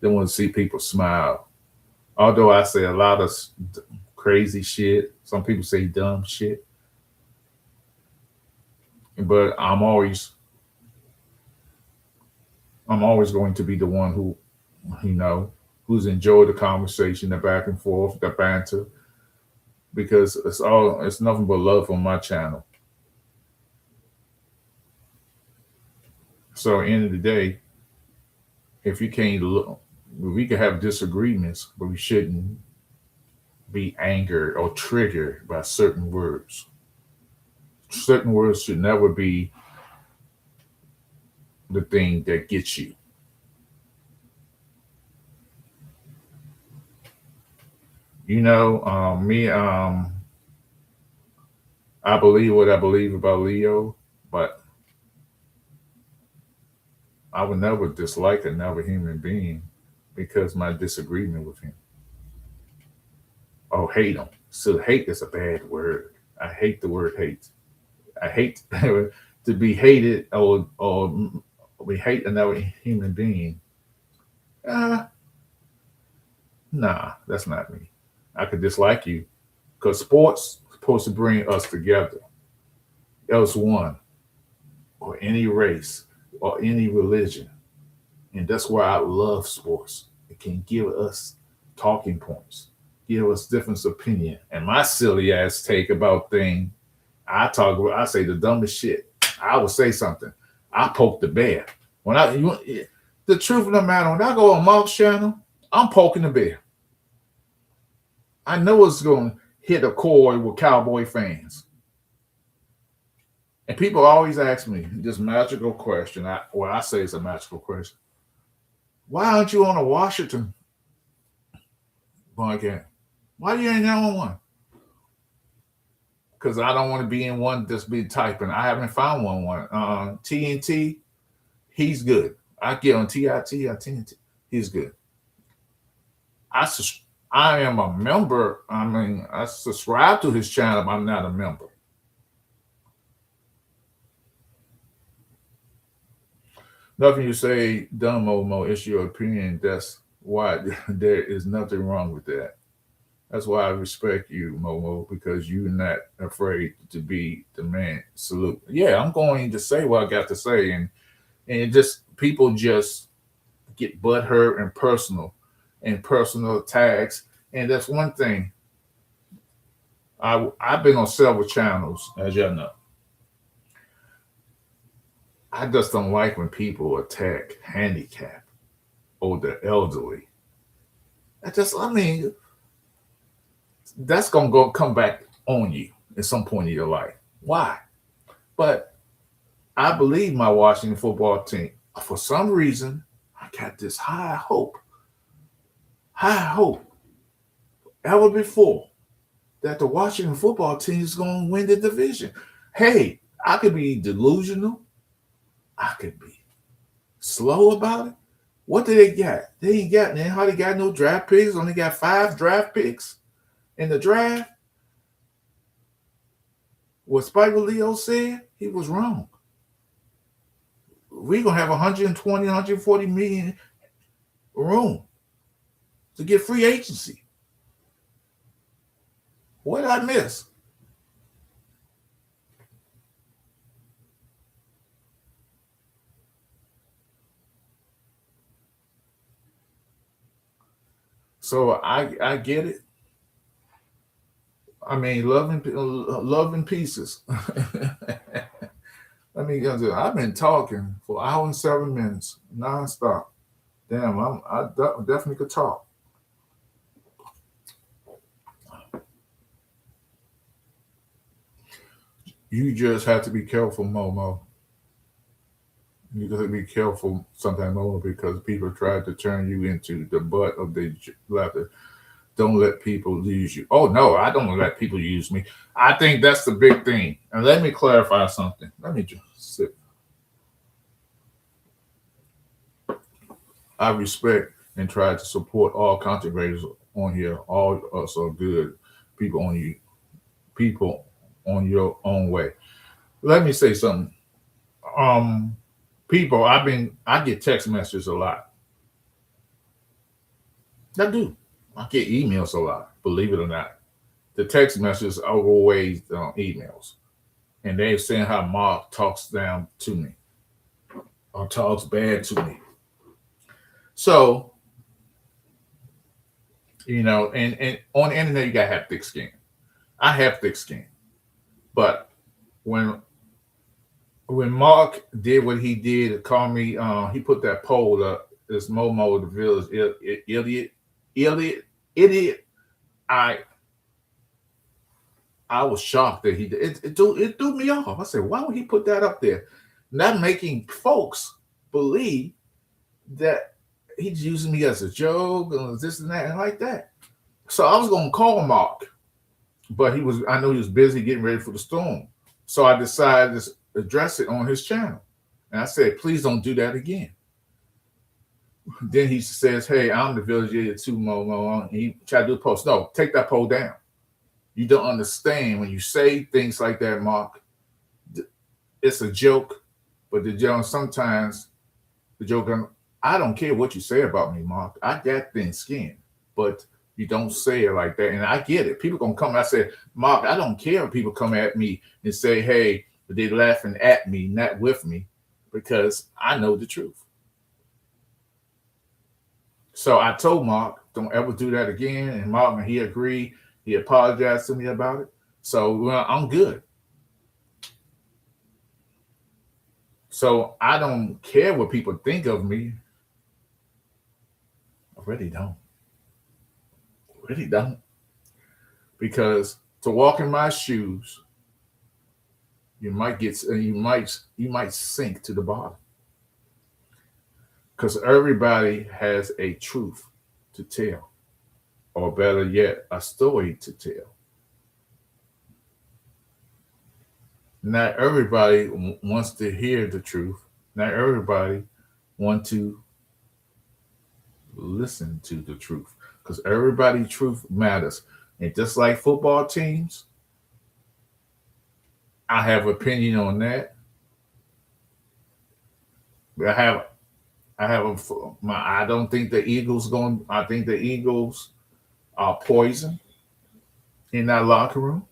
They want to see people smile. Although I say a lot of crazy shit, some people say dumb shit, but I'm always going to be the one you know who's enjoyed the conversation, the back and forth, the banter, because it's nothing but love on my channel. So at the end of the day, if you can't look, we can have disagreements, but we shouldn't be angered or triggered by certain words. Certain words should never be the thing that gets you. Me, I believe what I believe about Leo, but I would never dislike another human being because my disagreement with him. Oh, hate him. So hate is a bad word. I hate the word hate. I hate to be hated or we hate another human being. Uh, nah, that's not me. I could dislike you because sports is supposed to bring us together. Else one or any race or any religion, and that's why I love sports. It can give us talking points, give us different opinion. And my silly ass take about thing, I talk about. I say the dumbest shit. I would say something. I poke the bear. When the truth of the matter, when I go on Mark's channel, I'm poking the bear. I know it's going to hit a chord with Cowboy fans. And people always ask me this magical question. I say it's a magical question. Why aren't you on a Washington podcast? Why you ain't on one? Because I don't want to be in one that's been typing. I haven't found one. TNT, he's good. I get on TNT, he's good. I am a member. I mean, I subscribe to his channel, but I'm not a member. Nothing you say, done, Momo. It's your opinion. That's why there is nothing wrong with that. That's why I respect you, Momo, because you're not afraid to be the man. Salute. Yeah, I'm going to say what I got to say, and just people just get butthurt and personal attacks, and that's one thing. I've been on several channels, as y'all know. I just don't like when people attack handicap or the elderly. I mean, that's gonna go come back on you at some point in your life. Why? But I believe my Washington football team. For some reason, I got this high hope, ever before that the Washington football team is gonna win the division. Hey, I could be delusional. I could be slow about it. What do they got? They ain't got. They hardly got no draft picks. Only got 5 draft picks in the draft. What Spike Leo said, he was wrong. We're gonna have 120, 140 million room to get free agency. What did I miss? So I get it. I mean, love in pieces. Let me go. I've been talking for an hour and 7 minutes nonstop. Damn, definitely could talk. You just have to be careful, Momo. You got to be careful sometimes, Momo, because people try to turn you into the butt of the laughter. Don't let people use you. Oh no, I don't let people use me. I think that's the big thing. And let me clarify something. Let me just sit. I respect and try to support all content creators on here. All us are good people on your own way. Let me say something. Um, People, I get text messages a lot. I do. I get emails a lot. Believe it or not, the text messages overweighs emails, and they're saying how Mark talks down to me or talks bad to me. So and on the internet you gotta have thick skin. I have thick skin, but when Mark did what he did to call me, he put that poll up. This Momo the village idiot. I I was shocked that he did. It threw me off. I said, why would he put that up there? Not making folks believe that he's using me as a joke and this and that and like that. So I was gonna call Mark, but I know he was busy getting ready for the storm. So I decided to address it on his channel. And I said, please don't do that again. Then he says, hey, I'm the village idiot too, Momo. And he tried to do a post. No, take that poll down. You don't understand when you say things like that, Mark. It's a joke, but the joke sometimes the joke. I don't care what you say about me, Mark. I got thin skin, but you don't say it like that. And I get it. People gonna come. I say, Mark, I don't care if people come at me and say, hey, but they're laughing at me, not with me, because I know the truth. So I told Mark, don't ever do that again. And Mark, he agreed. He apologized to me about it. So I'm good. So I don't care what people think of me. I really don't. Really don't. Because to walk in my shoes, you might sink to the bottom. Because everybody has a truth to tell, or better yet, a story to tell. Not everybody wants to hear the truth. Not everybody want to listen to the truth. Because everybody truth matters. And just like football teams, I have opinion on that. I have I have I don't think the Eagles going. I think the Eagles are poison in that locker room.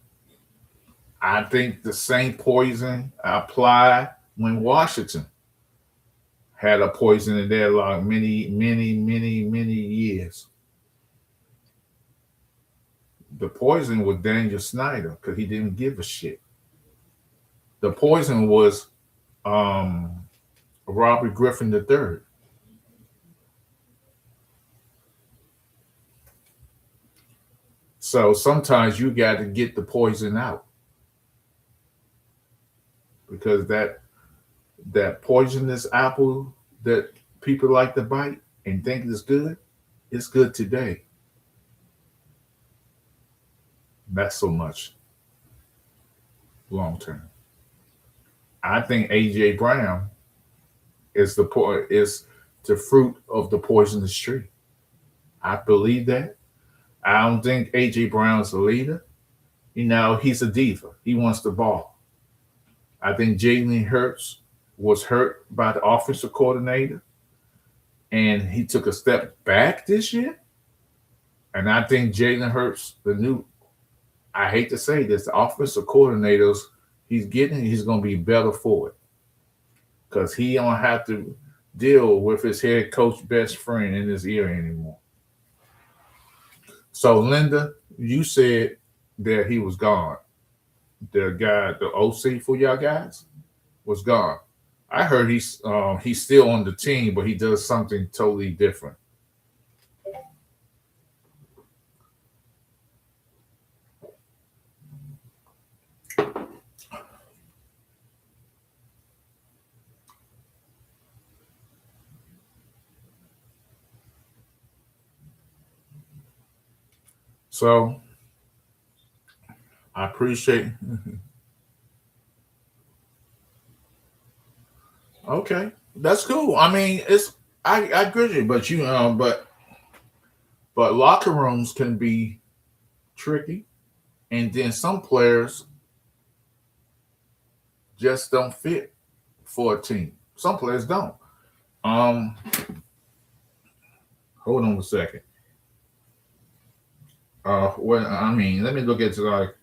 I think the same poison applied when Washington had a poison in their locker many years. The poison was Daniel Snyder because he didn't give a shit. The poison was um, Robert Griffin III. So sometimes you got to get the poison out because that poisonous apple that people like to bite and think is good, it's good today. Not so much long term. I think AJ Brown is the fruit of the poisonous tree. I believe that. I don't think AJ Brown's a leader. He's a diva. He wants the ball. I think Jalen Hurts was hurt by the offensive coordinator and he took a step back this year. And I think Jalen Hurts, I hate to say this, the offensive coordinators he's going to be better for it because he don't have to deal with his head coach best friend in his ear anymore. So, Linda, you said that he was gone. The guy, the OC for y'all guys, was gone. I heard he's still on the team, but he does something totally different. So I appreciate. Okay, that's cool. I mean, I agree with you, but but locker rooms can be tricky, and then some players just don't fit for a team. Some players don't. Um, Hold on a second. Well, I mean, let me look at it. Like,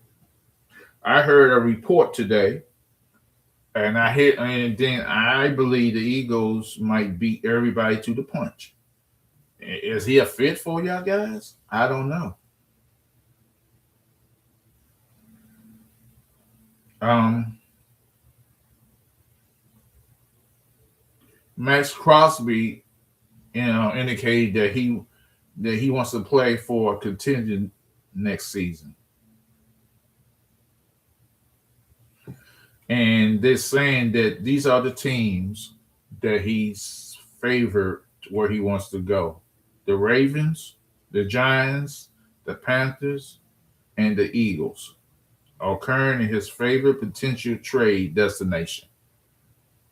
I heard a report today, and then I believe the Eagles might beat everybody to the punch. Is he a fit for y'all guys? I don't know. Um, Max Crosby, indicated that he wants to play for a contingent next season, and they're saying that these are the teams that he's favored where he wants to go: the Ravens, the Giants, the Panthers, and the Eagles are currently his favorite potential trade destination.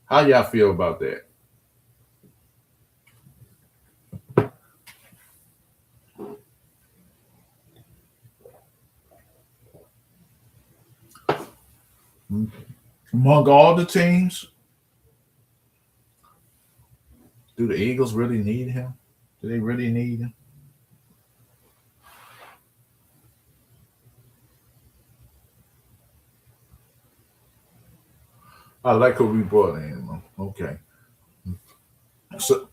How y'all feel about that? Among all the teams, do the Eagles really need him? Do they really need him? I like who we brought in. Okay. So,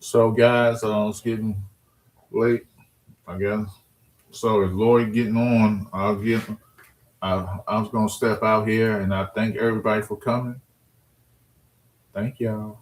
So, guys, it's getting late, I guess. So, if Lloyd getting on, I was gonna step out here, and I thank everybody for coming. Thank y'all.